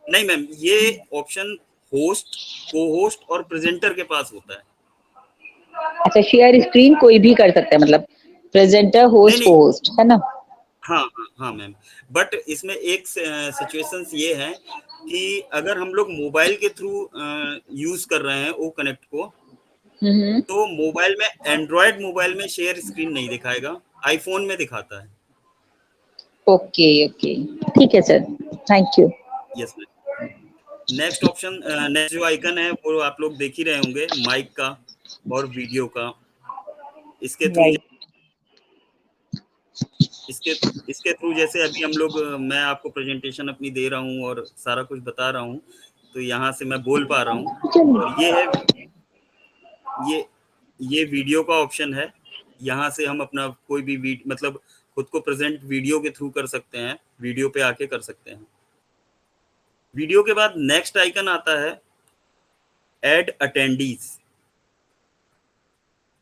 नहीं मैम, ये ऑप्शन होस्ट, को होस्ट और प्रेजेंटर के पास होता है। अच्छा, शेयर स्क्रीन कोई भी कर सकता है, मतलब प्रेजेंटर, नहीं होस्ट, नहीं, को होस्ट, है ना? हाँ हाँ हाँ मैम, बट इसमें एक सिचुएशंस ये है कि अगर हम लोग मोबाइल के थ्रू यूज कर रहे हैं ओ कनेक्ट को, हम्म। तो मोबाइल में एंड्रॉयड मोबाइल में शेयर स्क्रीन नहीं दिखाएगा, आईफोन में दिखाता है। ओके ओके, ठीक है sir, thank you. Yes ma'am. Next option, next जो आइकन है वो आप लोग देख ही रहे होंगे, माइक का और वीडियो का। इसके थ्रू राइट। इसके इसके थ्रू जैसे अभी हम लोग मैं आपको प्रेजेंटेशन अपनी दे रहा हूँ और सारा कुछ बता रहा हूँ, तो यहाँ से मैं बोल पा रहा हूँ। और चलिए। ये है ये ये वीडियो का ऑप्शन है। यहाँ से हम अपना कोई भी मतलब खुद को प्रेजेंट वीडियो के थ्रू कर सकते हैं, वीडियो पे आके कर सकते हैं। वीडियो के बाद नेक्स्ट आइकन आता है ऐड अटेंडीज।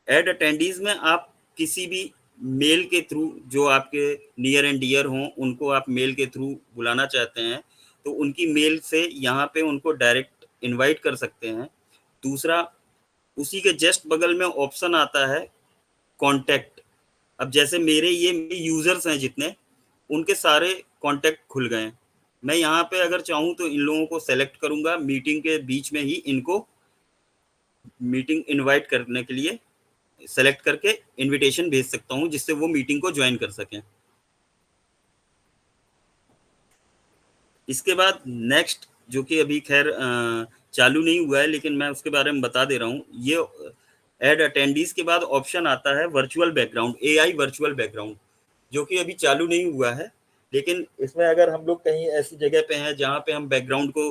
ऐड अटेंडीज में आप किसी भी मेल के थ्रू जो आपके नियर एंड डियर हों उनको आप मेल के थ्रू बुलाना चाहते हैं, तो उनकी मेल से यहाँ पे उनको डायरेक्ट इनवाइट कर सकते हैं। दूसरा, उसी के जस्ट बगल में ऑप्शन आता है कॉन्टैक्ट। अब जैसे मेरे यूजर्स हैं जितने, उनके सारे कॉन्टैक्ट खुल गए हैं। मैं यहाँ पे अगर चाहूँ तो इन लोगों को सेलेक्ट करूँगा, मीटिंग के बीच में ही इनको मीटिंग इनवाइट करने के लिए सेलेक्ट करके इनविटेशन भेज सकता हूँ, जिससे वो मीटिंग को ज्वाइन कर सकें। इसके बाद नेक्स्ट, जो कि अभी खैर चालू नहीं हुआ है लेकिन मैं उसके बारे में बता दे रहा हूँ, ये ऐड अटेंडीज के बाद ऑप्शन आता है virtual background, AI virtual background, जो कि अभी चालू नहीं हुआ है। लेकिन इसमें अगर हम लोग कहीं ऐसी जगह पे हैं जहाँ पे हम बैकग्राउंड को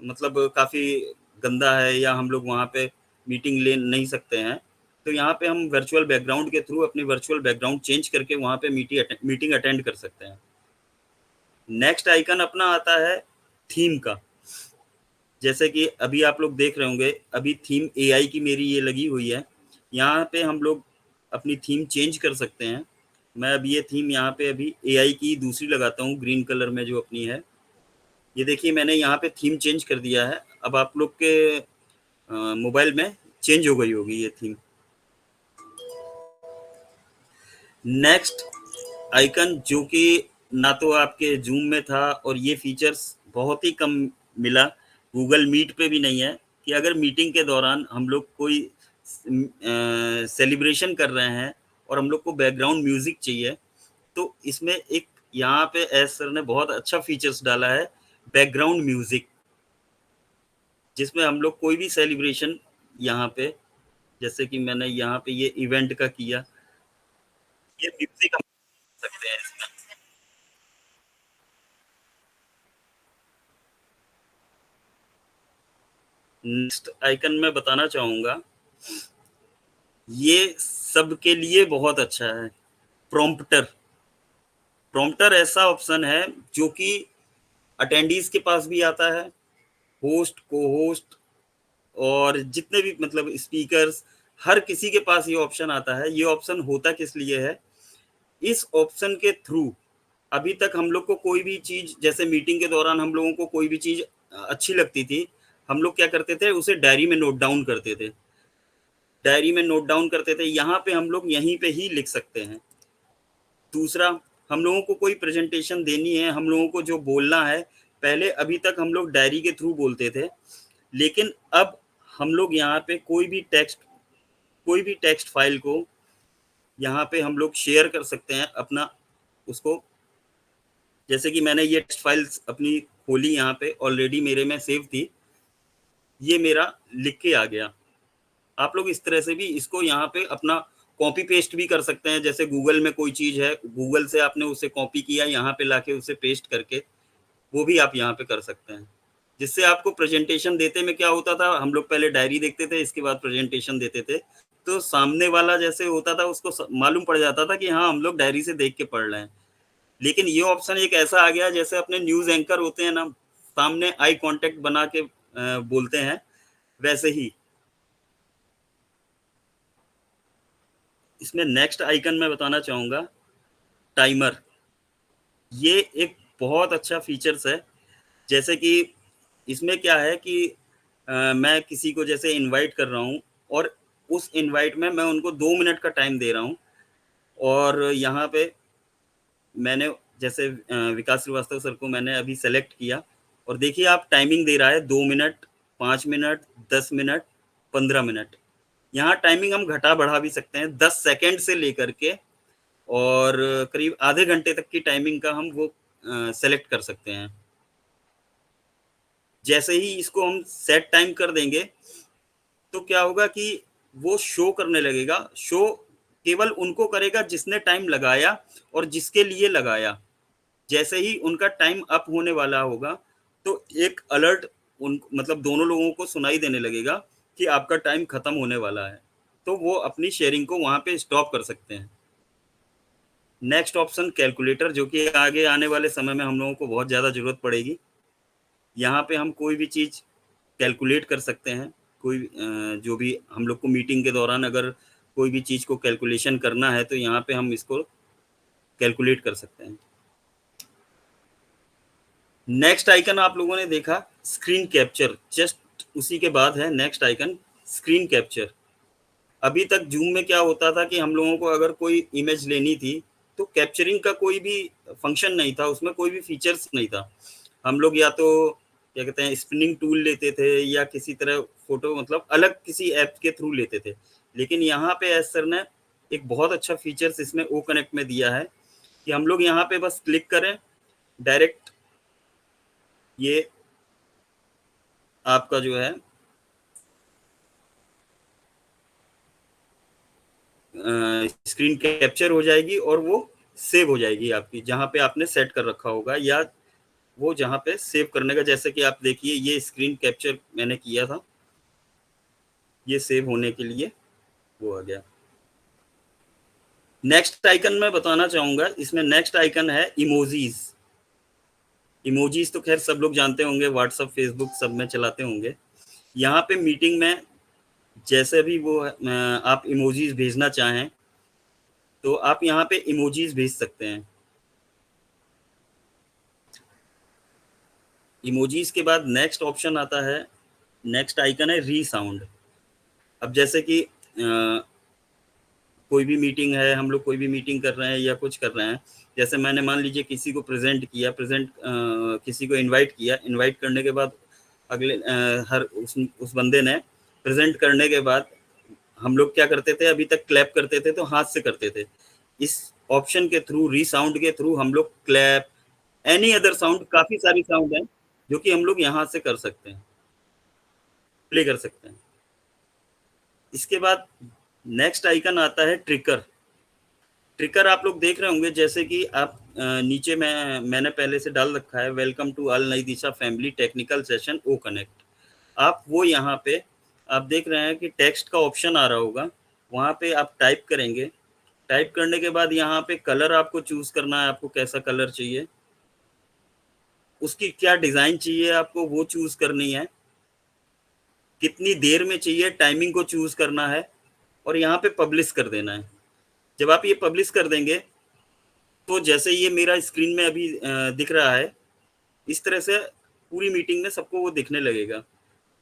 मतलब काफ़ी गंदा है या हम लोग वहाँ पे मीटिंग ले नहीं सकते हैं, तो यहाँ पे हम वर्चुअल बैकग्राउंड के थ्रू अपनी वर्चुअल बैकग्राउंड चेंज करके वहाँ पे मीटिंग अटेंड कर सकते हैं। नेक्स्ट आइकन अपना आता है थीम का। जैसे कि अभी आप लोग देख रहे होंगे, अभी थीम एआई की मेरी ये लगी हुई है। यहाँ पे हम लोग अपनी थीम चेंज कर सकते हैं। मैं अब ये थीम यहाँ पे अभी एआई की दूसरी लगाता हूँ, ग्रीन कलर में जो अपनी है। ये देखिए मैंने यहाँ पे थीम चेंज कर दिया है। अब आप लोग के मोबाइल में चेंज हो गई होगी ये थीम। नेक्स्ट आइकन जो कि ना तो आपके जूम में था और ये फीचर्स बहुत ही कम मिला, गूगल मीट पे भी नहीं है, कि अगर मीटिंग के दौरान हम लोग कोई सेलिब्रेशन कर रहे हैं और हम लोग को बैकग्राउंड म्यूजिक चाहिए, तो इसमें एक यहाँ पे एस सर ने बहुत अच्छा फीचर्स डाला है, बैकग्राउंड म्यूजिक, जिसमें हम लोग कोई भी सेलिब्रेशन यहाँ पे, जैसे कि मैंने यहाँ पे ये इवेंट का किया, ये म्यूजिक हम सकते हैं इसमें। नेक्स्ट आइकन मैं बताना चाहूंगा, ये सबके लिए बहुत अच्छा है, प्रॉम्प्टर। प्रॉम्प्टर ऐसा ऑप्शन है जो कि अटेंडीज के पास भी आता है, होस्ट, को होस्ट और जितने भी मतलब स्पीकर्स, हर किसी के पास ये ऑप्शन आता है। ये ऑप्शन होता किस लिए है, इस ऑप्शन के थ्रू अभी तक हम लोग को कोई भी चीज, जैसे मीटिंग के दौरान हम लोगों को कोई भी चीज अच्छी लगती थी, हम लोग क्या करते थे, उसे डायरी में नोट डाउन करते थे। डायरी में नोट डाउन करते थे, यहाँ पे हम लोग यहीं पे ही लिख सकते हैं। दूसरा, हम लोगों को कोई प्रेजेंटेशन देनी है, हम लोगों को जो बोलना है, पहले अभी तक हम लोग डायरी के थ्रू बोलते थे, लेकिन अब हम लोग यहाँ पे कोई भी टेक्स्ट फाइल को यहाँ पे हम लोग शेयर कर सकते हैं अपना उसको। जैसे कि मैंने ये टेक्स्ट फाइल्स अपनी खोली, यहाँ पे ऑलरेडी मेरे में सेव थी, ये मेरा लिख के आ गया। आप लोग इस तरह से भी इसको यहाँ पे अपना कॉपी पेस्ट भी कर सकते हैं। जैसे गूगल में कोई चीज है, गूगल से आपने उसे कॉपी किया, यहाँ पे लाके उसे पेस्ट करके वो भी आप यहाँ पे कर सकते हैं। जिससे आपको प्रेजेंटेशन देते में क्या होता था, हम लोग पहले डायरी देखते थे, इसके बाद प्रेजेंटेशन देते थे, तो सामने वाला जैसे होता था उसको मालूम पड़ जाता था कि हाँ हम लोग डायरी से देख के पढ़ रहे हैं। लेकिन ये ऑप्शन एक ऐसा आ गया, जैसे अपने न्यूज एंकर होते हैं ना, सामने आई कांटेक्ट बना के बोलते हैं, वैसे ही इसमें नेक्स्ट आइकन मैं बताना चाहूंगा, टाइमर। ये एक बहुत अच्छा फीचर्स है। जैसे कि इसमें क्या है कि मैं किसी को जैसे इनवाइट कर रहा हूँ और उस इनवाइट में मैं उनको 2 मिनट का टाइम दे रहा हूँ, और यहाँ पे मैंने जैसे विकास श्रीवास्तव सर को मैंने अभी सेलेक्ट किया, और देखिए आप टाइमिंग दे रहा है 2 मिनट, 5 मिनट, 10 मिनट, 15 मिनट। यहाँ टाइमिंग हम घटा बढ़ा भी सकते हैं, 10 सेकेंड से लेकर के और करीब आधे घंटे तक की टाइमिंग का हम वो सेलेक्ट कर सकते हैं। जैसे ही इसको हम सेट टाइम कर देंगे तो क्या होगा कि वो शो करने लगेगा। शो केवल उनको करेगा जिसने टाइम लगाया और जिसके लिए लगाया। जैसे ही उनका टाइम अप होने वाला होगा तो एक अलर्ट उन मतलब दोनों लोगों को सुनाई देने लगेगा कि आपका टाइम खत्म होने वाला है, तो वो अपनी शेयरिंग को वहां पे स्टॉप कर सकते हैं। नेक्स्ट ऑप्शन कैलकुलेटर, जो कि आगे आने वाले समय में हम लोगों को बहुत ज़्यादा ज़रूरत पड़ेगी। यहाँ पे हम कोई भी चीज़ कैलकुलेट कर सकते हैं। कोई जो भी हम लोग को मीटिंग के दौरान अगर कोई भी चीज़ को कैलकुलेशन करना है तो यहाँ पे हम इसको कैलकुलेट कर सकते हैं। नेक्स्ट आइकन आप लोगों ने देखा स्क्रीन कैप्चर, जस्ट उसी के बाद है नेक्स्ट आइकन स्क्रीन कैप्चर। अभी तक जूम में क्या होता था कि हम लोगों को अगर कोई इमेज लेनी थी तो कैप्चरिंग का कोई भी फंक्शन नहीं था, उसमें कोई भी फीचर्स नहीं था। हम लोग या तो क्या कहते हैं स्पिनिंग टूल लेते थे या किसी तरह फोटो मतलब अलग किसी ऐप के थ्रू लेते थे। लेकिन यहाँ पे एस सर ने एक बहुत अच्छा फीचर्स इसमें ओ कनेक्ट में दिया है कि हम लोग यहाँ पे बस क्लिक करें, डायरेक्ट ये आपका जो है स्क्रीन कैप्चर हो जाएगी और वो सेव हो जाएगी आपकी जहाँ पे आपने सेट कर रखा होगा, या वो जहाँ पे सेव करने का। जैसे कि आप देखिए ये स्क्रीन कैप्चर मैंने किया था, ये सेव होने के लिए वो आ गया। नेक्स्ट आइकन मैं बताना चाहूंगा, इसमें नेक्स्ट आइकन है इमोजीज। इमोजीज तो खैर सब लोग जानते होंगे, व्हाट्सएप फेसबुक सब में चलाते होंगे। यहाँ पे मीटिंग में जैसे भी वो आप इमोजीज भेजना चाहें तो आप यहाँ पे इमोजीज भेज सकते हैं। इमोजीज के बाद नेक्स्ट ऑप्शन आता है, नेक्स्ट आइकन है रीसाउंड। अब जैसे कि कोई भी मीटिंग है, हम लोग कोई भी मीटिंग कर रहे हैं या कुछ कर रहे हैं, जैसे मैंने मान लीजिए किसी को प्रेजेंट किया, किसी को इनवाइट किया, इनवाइट करने के बाद अगले हर उस बंदे ने प्रेजेंट करने के बाद हम लोग क्या करते थे, अभी तक क्लैप करते थे तो हाथ से करते थे। इस ऑप्शन के थ्रू, रीसाउंड के थ्रू हम लोग क्लैप, एनी अदर साउंड, काफी सारी साउंड है जो कि हम लोग यहाँ से कर सकते हैं, प्ले कर सकते हैं। इसके बाद नेक्स्ट आइकन आता है ट्रिकर। ट्रिकर आप लोग देख रहे होंगे, जैसे कि आप नीचे में मैंने पहले से डाल रखा है, welcome to all Nai Disha family technical session O connect. आप वो यहाँ पे आप देख रहे हैं कि टेक्स्ट का ऑप्शन आ रहा होगा, वहाँ पे आप टाइप करेंगे। टाइप करने के बाद यहाँ पे कलर आपको चूज करना है, आपको कैसा कलर चाहिए, उसकी क्या डिजाइन चाहिए आपको वो चूज करनी है, कितनी देर में चाहिए टाइमिंग को चूज करना है, और यहाँ पे पब्लिश कर देना है। जब आप ये पब्लिश कर देंगे तो जैसे ये मेरा स्क्रीन में अभी दिख रहा है, इस तरह से पूरी मीटिंग में सबको वो दिखने लगेगा।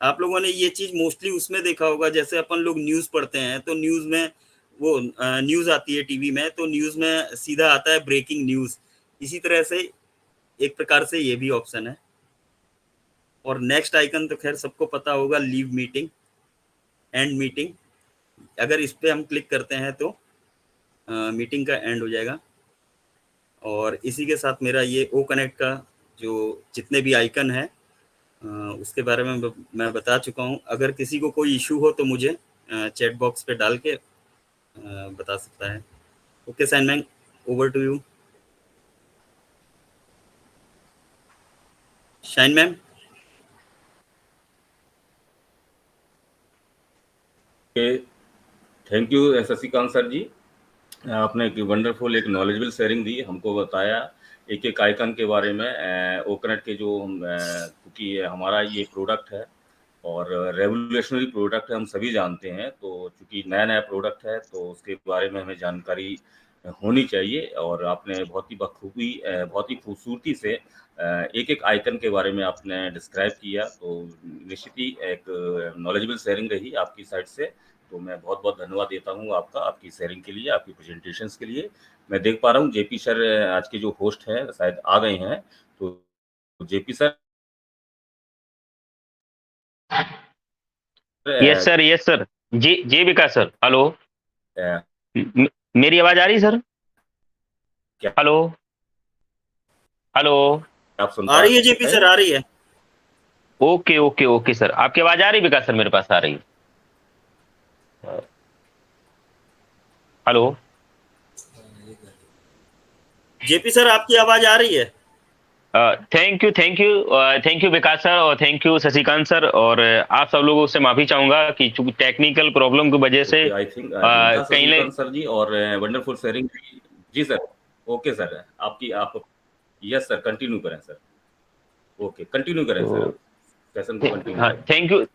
आप लोगों ने ये चीज मोस्टली उसमें देखा होगा, जैसे अपन लोग न्यूज पढ़ते हैं तो न्यूज में वो न्यूज आती है टीवी में, तो न्यूज में सीधा आता है ब्रेकिंग न्यूज। इसी तरह से एक प्रकार से ये भी ऑप्शन है। और नेक्स्ट आइकन तो खैर सबको पता होगा, लीव मीटिंग, एंड मीटिंग। अगर इस पे हम क्लिक करते हैं तो मीटिंग का एंड हो जाएगा। और इसी के साथ मेरा ये ओ कनेक्ट का जो जितने भी आइकन है उसके बारे में मैं बता चुका हूँ। अगर किसी को कोई इशू हो तो मुझे चैट बॉक्स पे डाल के बता सकता है। Okay sign ma'am, over to you. Shine ma'am. Thank you Shashikant sir ji, आपने एक वंडरफुल एक नॉलेजेबल शेयरिंग दी, हमको बताया एक एक आइकन के बारे में। ओकनेट के जो क्योंकि हमारा ये प्रोडक्ट है और रेवोल्यूशनरी प्रोडक्ट है, हम सभी जानते हैं, तो चूंकि नया नया प्रोडक्ट है तो उसके बारे में हमें जानकारी होनी चाहिए। और आपने बहुत ही बखूबी, बहुत ही खूबसूरती से एक एक आइकन के बारे में आपने डिस्क्राइब किया, तो निश्चित ही एक नॉलेजेबल शेयरिंग रही आपकी साइड से। तो मैं बहुत बहुत धन्यवाद देता हूँ आपका, आपकी शेयरिंग के लिए, आपकी प्रेजेंटेशंस के लिए। मैं देख पा रहा हूँ जेपी सर आज के जो होस्ट हैं शायद आ गए हैं, तो JP sir. Yes sir, yes sir. जी जी विकास सर, हेलो। अ, मेरी आवाज आ रही सर? क्या हेलो हेलो। आप सुन आ पा रही है जेपी रहे सर, हैं? आ रही है। ओके ओके ओके सर, आपकी आवाज आ रही विकास सर? मेरे पास आ रही। हेलो। जेपी सर आपकी आवाज आ रही है। Thank you thank you thank you Vikas sir, और थैंक यू शशिकांत सर। और आप सब लोगों से माफी चाहूंगा कि चूंकि टेक्निकल प्रॉब्लम की वजह से आई थिंक था कहीं शशिकांत सर जी, और वंडरफुल शेयरिंग। जी सर, ओके सर, आपकी आप यस सर, कंटिन्यू करें सर। ओके, कंटिन्यू करें सर, आप सेशन को कंटिन्यू हाँ, करें।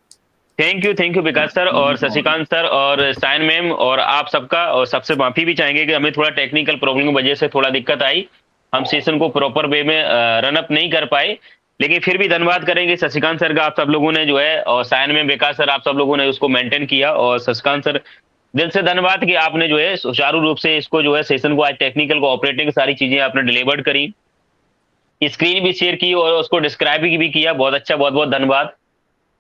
थैंक यू विकास सर और शशिकांत सर और सायन मैम और आप सबका, और सबसे माफी भी चाहेंगे कि हमें थोड़ा टेक्निकल प्रॉब्लम की वजह से थोड़ा दिक्कत आई, हम सेशन को प्रॉपर वे में रन अप नहीं कर पाए। लेकिन फिर भी धन्यवाद करेंगे शशिकांत सर का, आप सब लोगों ने जो है, और सायन मैम, विकास सर, आप सब लोगों ने उसको मेंटेन किया। और शशिकांत सर, दिल से धन्यवाद कि आपने जो है सुचारू रूप से इसको जो है सेशन को, आज टेक्निकल को, ऑपरेटिंग सारी चीजें आपने डिलीवर्ड करी, स्क्रीन भी शेयर की और उसको डिस्क्राइब भी किया। बहुत अच्छा, बहुत बहुत धन्यवाद।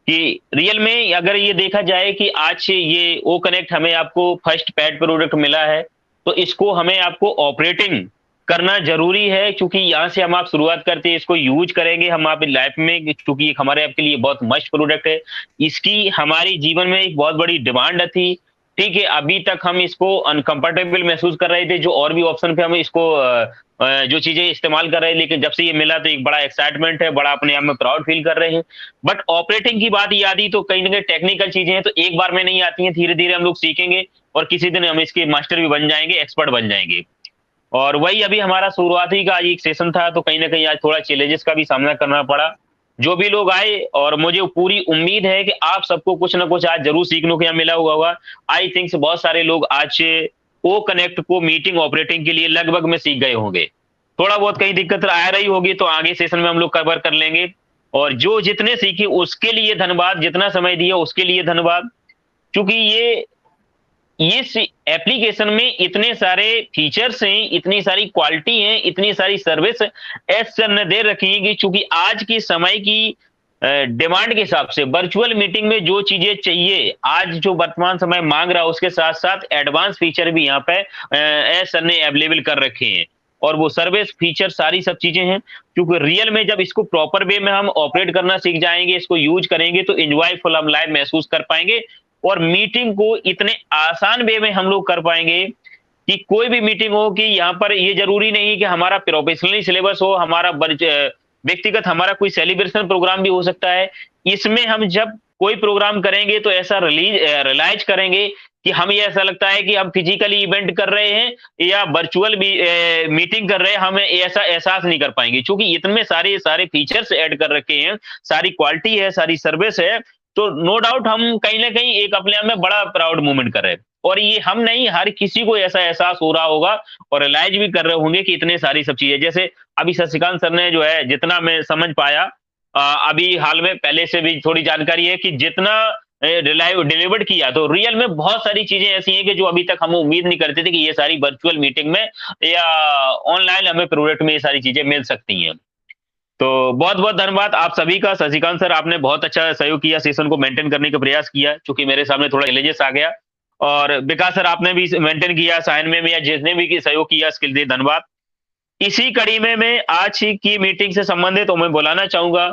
कि रियल में अगर ये देखा जाए कि आज ये ओ कनेक्ट हमें आपको फर्स्ट पेड प्रोडक्ट मिला है, तो इसको हमें आपको ऑपरेटिंग करना जरूरी है, क्योंकि यहाँ से हम आप शुरुआत करते हैं, इसको यूज करेंगे हम आप लाइफ में, क्योंकि हमारे आपके लिए बहुत मस्त प्रोडक्ट है। इसकी हमारी जीवन में एक बहुत बड़ी डिमांड थी। ठीक है, अभी तक हम इसको अनकंफर्टेबल महसूस कर रहे थे, जो और भी ऑप्शन पे हम इसको जो चीजें इस्तेमाल कर रहे हैं, लेकिन जब से ये मिला तो एक बड़ा एक्साइटमेंट है, बड़ा अपने आप में प्राउड फील कर रहे हैं। बट ऑपरेटिंग की बात याद ही, तो कहीं ना कहीं टेक्निकल चीजें हैं, तो एक बार में नहीं आती हैं, धीरे धीरे हम लोग सीखेंगे और किसी दिन हम इसके मास्टर भी बन जाएंगे, एक्सपर्ट बन जाएंगे। और वही अभी हमारा शुरुआती का एक सेशन था, तो कहीं ना कहीं आज थोड़ा चैलेंजेस का भी सामना करना पड़ा। जो भी लोग आए, और मुझे पूरी उम्मीद है कि आप सबको कुछ ना कुछ आज जरूर सीखने को यहाँ मिला हुआ होगा। आई थिंक बहुत सारे लोग आज ओ कनेक्ट को मीटिंग ऑपरेटिंग के लिए लगभग में सीख गए होंगे। थोड़ा बहुत कहीं दिक्कत आ रही होगी तो आगे सेशन में हम लोग कवर कर लेंगे। और जो जितने सीखे उसके लिए धन्यवाद, जितना समय दिया उसके लिए धन्यवाद। क्योंकि ये एप्लीकेशन में इतने सारे फीचर्स हैं, इतनी सारी क्वालिटी हैं, इतनी सारी सर्विस एस सर ने दे रखी है कि चूंकि आज की समय की डिमांड के हिसाब से वर्चुअल मीटिंग में जो चीजें चाहिए, आज जो वर्तमान समय मांग रहा है उसके साथ साथ एडवांस फीचर भी यहाँ पे एस सर ने अवेलेबल कर रखे हैं। और वो सर्विस फीचर सारी सब चीजें हैं, क्योंकि रियल में जब इसको प्रॉपर वे में हम ऑपरेट करना सीख जाएंगे, इसको यूज करेंगे, तो एंजॉयफुल हम लाइव महसूस कर पाएंगे। और मीटिंग को इतने आसान वे में हम लोग कर पाएंगे कि कोई भी मीटिंग हो, कि यहाँ पर ये जरूरी नहीं कि हमारा प्रोफेशनली सिलेबस हो, हमारा व्यक्तिगत हमारा कोई सेलिब्रेशन प्रोग्राम भी हो सकता है। इसमें हम जब कोई प्रोग्राम करेंगे तो ऐसा रियलाइज करेंगे कि हम ये ऐसा लगता है कि हम फिजिकली इवेंट कर रहे हैं या वर्चुअल मीटिंग कर रहे हैं, हमें ऐसा एहसास नहीं कर पाएंगे, क्योंकि इतने सारे सारे फीचर्स ऐड कर रखे हैं, सारी क्वालिटी है, सारी सर्विस है। तो नो डाउट हम कहीं ना कहीं एक अपने आप में बड़ा प्राउड मोमेंट कर रहे हैं। और ये हम नहीं, हर किसी को ऐसा एहसास हो रहा होगा और रियलाइज भी कर रहे होंगे कि इतने सारी सब चीजें, जैसे अभी शशिकांत सर ने जो है, जितना मैं समझ पाया अभी हाल में, पहले से भी थोड़ी जानकारी है कि जितना डिलीवर्ड किया, तो रियल में बहुत सारी चीजें ऐसी हैं कि जो अभी तक हम उम्मीद नहीं करते थे कि ये सारी वर्चुअल मीटिंग में या ऑनलाइन हमें प्रोडक्ट में ये सारी चीजें मिल सकती हैं। तो बहुत बहुत धन्यवाद आप सभी का। शशिकांत सर, आपने बहुत अच्छा सहयोग किया, सेशन को मेंटेन करने का प्रयास किया, क्योंकि मेरे सामने थोड़ा चैलेंजेस आ गया। और विकास सर, आपने भी मेंटेन किया, साइन में या जिसने भी सहयोग किया इसके लिए धन्यवाद। इसी कड़ी में मैं आज की मीटिंग से संबंधित तो मैं बुलाना चाहूंगा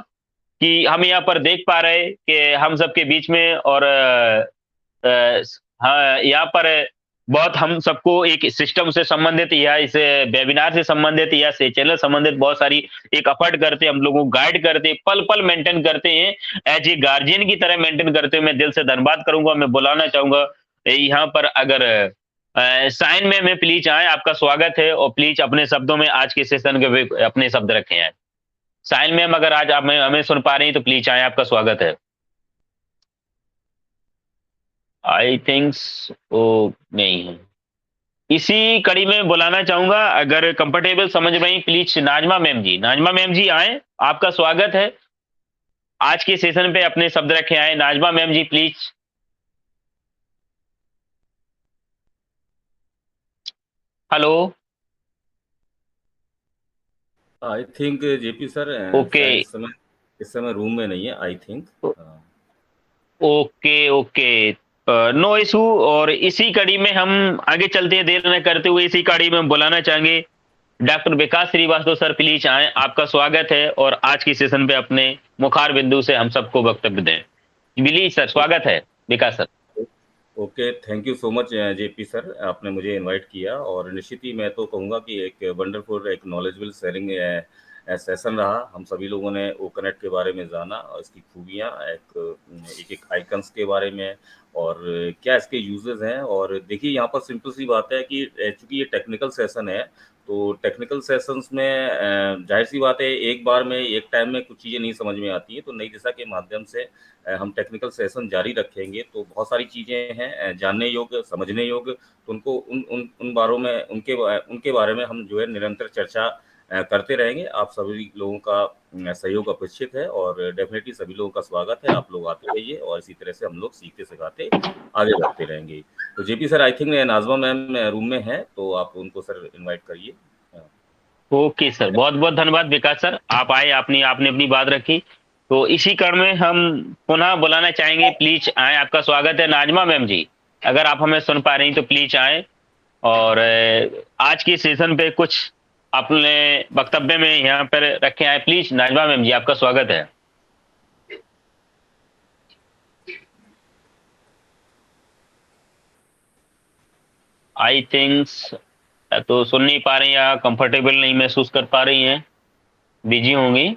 कि हम यहाँ पर देख पा रहे कि हम सबके बीच में, और हाँ, यहाँ पर बहुत हम सबको एक सिस्टम से संबंधित या इस वेबिनार से संबंधित या से चैनल संबंधित बहुत सारी एक एफर्ट करते, हम लोगों को गाइड करते, पल पल मेंटेन करते हैं, एज ए गार्जियन की तरह मेंटेन करते हुए मैं दिल से धन्यवाद करूंगा। मैं बुलाना चाहूंगा यहाँ पर, अगर साइन में मैं प्लीज आए, आपका स्वागत है, और प्लीज अपने शब्दों में आज के सेशन के अपने शब्द रखे हैं। साइन मैम, अगर आज आप हमें सुन पा रही हैं तो प्लीज आए, आपका स्वागत है। आई थिंक्स वो नहीं है। इसी कड़ी में बुलाना चाहूंगा, अगर कंफर्टेबल समझ रही please Najma ma'am ji, Najma ma'am ji आए, आपका स्वागत है। आज के सेशन पे अपने शब्द रखे आए, Najma ma'am ji please. Hello. I think JP sir okay शायद इस समय रूम में नहीं है, I think. Okay okay, no issue. और इसी कड़ी में हम आगे चलते हैं, देर न करते हुए इसी कड़ी में हम बुलाना चाहेंगे doctor Vikas Srivastava sir, please आए, आपका स्वागत है, और आज की सेशन पे अपने मुखार बिंदु से हम सबको वक्तव्य दें। प्लीज सर, स्वागत है Vikas sir. Okay, thank you so much JP sir, आपने मुझे इनवाइट किया। और निश्चित ही मैं तो कहूँगा कि एक वंडरफुल, एक नॉलेजेबल शेयरिंग सेशन रहा। हम सभी लोगों ने ओ कनेक्ट के बारे में जाना, और इसकी खूबियाँ, एक एक आइकन्स के बारे में, और क्या इसके यूजेस हैं। और देखिए, यहाँ पर सिंपल सी बात है कि चूंकि ये टेक्निकल सेशन है, तो टेक्निकल सेशंस में जाहिर सी बात है, एक बार में एक टाइम में कुछ चीज़ें नहीं समझ में आती है। तो नई दिशा के माध्यम से हम टेक्निकल सेशन जारी रखेंगे, तो बहुत सारी चीज़ें हैं जानने योग्य, समझने योग्य। तो उनको उन बारों में उनके बारे में हम जो है निरंतर चर्चा करते रहेंगे। आप सभी लोगों का सहयोग अपेक्षित है, और डेफिनेटली सभी लोगों का स्वागत है। आप लोग आते रहिए, और इसी तरह से हम लोग सीखते सिखाते आगे बढ़ते रहेंगे। तो JP sir, I think Najma ma'am room में है, तो आप उनको सर इनवाइट करिए। ओके सर, बहुत बहुत धन्यवाद विकास सर, आप आए, आपने अपनी बात रखी। तो इसी क्रम में हम पुनः बुलाना चाहेंगे, प्लीज आए, आपका स्वागत है नाजमा मैम जी, अगर आप हमें सुन पा रही हैं तो प्लीज आए, और आज की सेशन पे कुछ अपने वक्तव्य में यहाँ पर रखे आए। प्लीज नाजमा मैम जी, आपका स्वागत है। आई थिंक्स तो सुन नहीं पा रही, या कंफर्टेबल नहीं महसूस कर पा रही हैं, बिजी होंगी।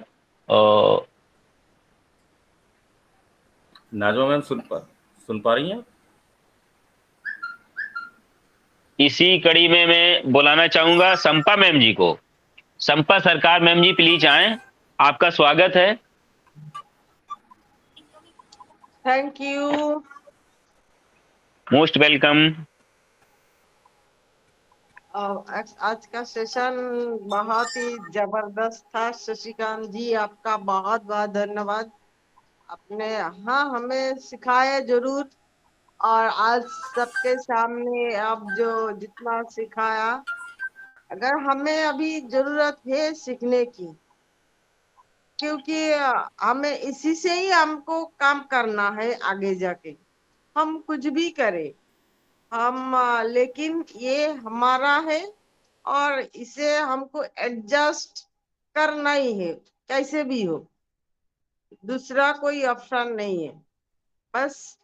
नाजमा मैम सुन पा रही हैं? इसी कड़ी में मैं बुलाना चाहूंगा संपा मैम जी को। संपा सरकार मैम जी प्लीज आए, आपका स्वागत है। Thank you. Most welcome. आज का सेशन बहुत ही जबरदस्त था। शशिकांत जी आपका बहुत बहुत धन्यवाद। आपने हमें सिखाया जरूर, और आज सबके सामने आप जो जितना सिखाया, अगर हमें अभी जरूरत है सीखने की, क्योंकि हमें इसी से ही हमको काम करना है आगे जाके। हम कुछ भी करें, हम लेकिन ये हमारा है और इसे हमको एडजस्ट करना ही है, कैसे भी हो। दूसरा कोई ऑप्शन नहीं है। बस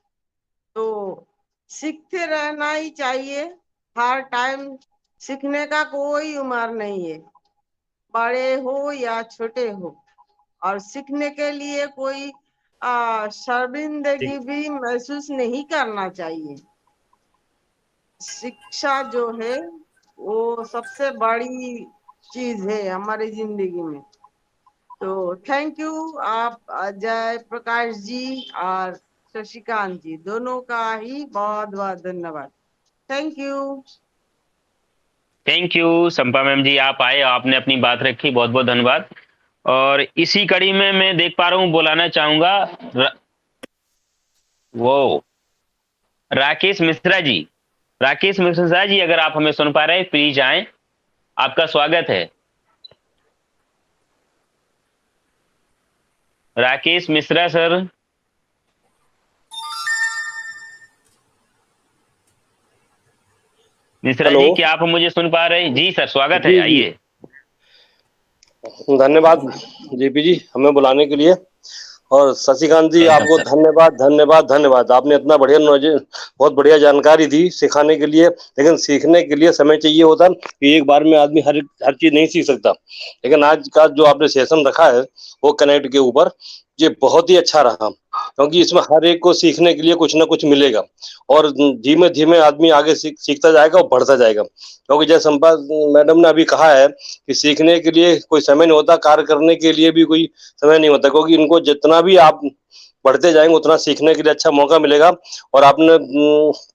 तो सीखते रहना ही चाहिए हर टाइम। सीखने का कोई उम्र नहीं है, बड़े हो या छोटे हो। और सीखने के लिए कोई शर्मिंदगी भी महसूस नहीं करना चाहिए। शिक्षा जो है वो सबसे बड़ी चीज है हमारी जिंदगी में। तो थैंक यू आप जय प्रकाश जी और शशिकांत जी दोनों का ही बहुत बहुत धन्यवाद। Thank you. Thank you Sampa ma'am ji, आप आए, आपने अपनी बात रखी, बहुत बहुत धन्यवाद। और इसी कड़ी में मैं देख पा रहा हूँ, बुलाना चाहूंगा वो राकेश मिश्रा जी। राकेश मिश्रा जी, अगर आप हमें सुन पा रहे हैं प्लीज आए, आपका स्वागत है। राकेश मिश्रा सर। मिश्रा हेलो जी, क्या आप मुझे सुन पा रहे हैं? जी सर, स्वागत है, जी जी, आइए। धन्यवाद जेपी जी हमें बुलाने के लिए। और शशिकांत जी वेलकम आपको सर। धन्यवाद धन्यवाद धन्यवाद। आपने इतना बढ़िया नॉलेज, बहुत बढ़िया जानकारी दी सिखाने के लिए। लेकिन सीखने के लिए समय चाहिए होता कि एक बार में आदमी हर हर चीज नहीं सीख सकता। लेकिन आज का जो आपने सेशन रखा है वो कनेक्ट के ऊपर, ये बहुत ही अच्छा रहा, क्योंकि इसमें हर एक को सीखने के लिए कुछ ना कुछ मिलेगा। और धीमे धीमे आदमी आगे सीखता जाएगा और बढ़ता जाएगा। क्योंकि जैसे संपा मैडम ने अभी कहा है कि सीखने के लिए कोई समय नहीं होता, कार्य करने के लिए भी कोई समय नहीं होता, क्योंकि इनको जितना भी आप बढ़ते जाएंगे उतना सीखने के लिए अच्छा मौका मिलेगा। और आपने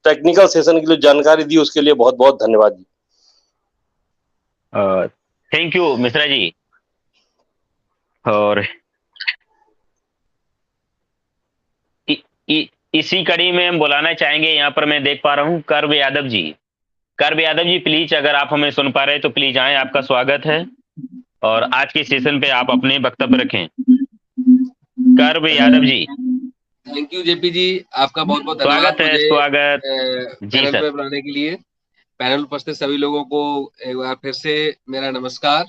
टेक्निकल सेशन के लिए जानकारी दी, उसके लिए बहुत बहुत धन्यवाद जी। Thank you Mishra ji. और इ, इ, इसी कड़ी में हम बुलाना चाहेंगे, यहाँ पर मैं देख पा रहा हूँ कर्व यादव जी। कर्व यादव जी प्लीज, अगर आप हमें सुन पा रहे हैं तो प्लीज आए, आपका स्वागत है। और आज के सेशन पे आप अपने वक्तव्य रखें। Karv Yadav ji, thank you JP ji, आपका बहुत बहुत धन्यवाद स्वागत है, मुझे स्वागत। जी पैनल सर। पे बुलाने के लिए। पैनल पर उपस्थित सभी लोगों को एक बार फिर से मेरा नमस्कार।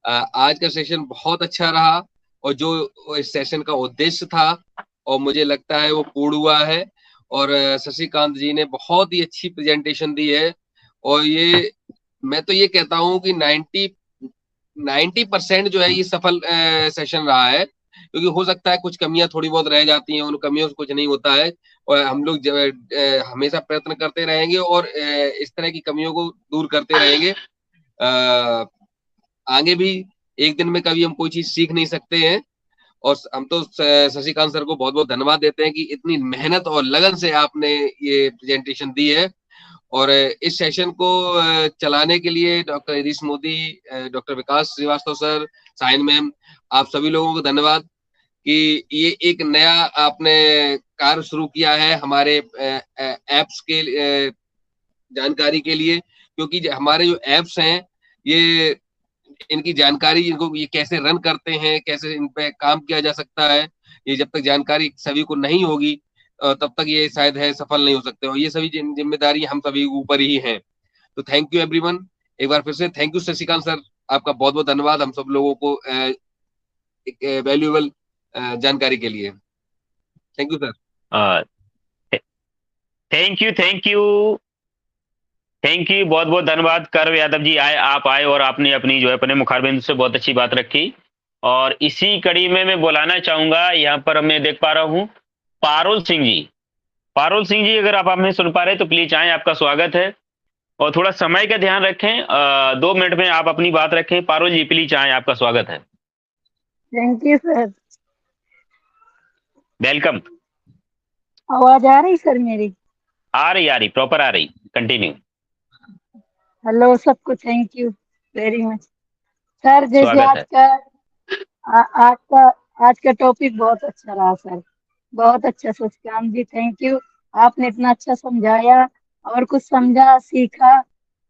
आज का सेशन बहुत अच्छा रहा, और जो इस सेशन का उद्देश्य था और मुझे लगता है वो पूर्ण हुआ है। और शशिकांत जी ने बहुत ही अच्छी प्रेजेंटेशन दी है। और ये मैं तो ये कहता हूँ कि 90% जो है ये सफल सेशन रहा है, क्योंकि हो सकता है कुछ कमियां थोड़ी बहुत रह जाती हैं, उन कमियों से कुछ नहीं होता है। और हम लोग हमेशा प्रयत्न करते रहेंगे और इस तरह की कमियों को दूर करते रहेंगे। आगे भी एक दिन में कभी हम कोई चीज सीख नहीं सकते हैं। और हम तो शशिकांत सर को बहुत बहुत धन्यवाद देते हैं कि इतनी मेहनत और लगन से आपने ये प्रेजेंटेशन दी है। और इस सेशन को चलाने के लिए doctor यदीश Modi, doctor Vikas Srivastava sir, sign ma'am, आप सभी लोगों को धन्यवाद कि ये एक नया आपने कार्य शुरू किया है हमारे एप्स के जानकारी के लिए। क्योंकि हमारे जो एप्स हैं, ये इनकी जानकारी, इनको ये कैसे रन करते हैं, कैसे इन पे काम किया जा सकता है, ये जब तक जानकारी सभी को नहीं होगी तब तक ये शायद है सफल नहीं हो सकते। और ये सभी जिम्मेदारी हम सभी ऊपर ही है। तो थैंक यू एवरीवन, एक बार फिर से थैंक यू शशिकांत सर, आपका बहुत बहुत धन्यवाद हम सब लोगों को एक वैल्यूएबल जानकारी के लिए। Thank you sir. Thank you, thank you, thank you, बहुत बहुत धन्यवाद। कर्व यादव जी आए, आप आए और आपने अपनी जो है अपने मुखारबिंद से बहुत अच्छी बात रखी। और इसी कड़ी में मैं बुलाना चाहूंगा, यहाँ पर मैं देख पा रहा हूँ पारुल सिंह जी। पारुल सिंह जी, अगर आप हमें सुन पा रहे हैं तो प्लीज आए, आपका स्वागत है। और थोड़ा समय का ध्यान रखें। 2 मिनट में आप अपनी बात रखें। पारुल जी प्लीज आए, आपका स्वागत है। Thank you sir. वेलकम। आवाज आ रही सर मेरी? आ रही प्रॉपर आ रही, कंटिन्यू। हेलो सबको thank you very much sir. जैसे स्वागत आज है। का आज का आज का टॉपिक बहुत अच्छा रहा सर, बहुत अच्छा। सचिकांत जी थैंक यू, आपने इतना अच्छा समझाया और कुछ समझा सीखा,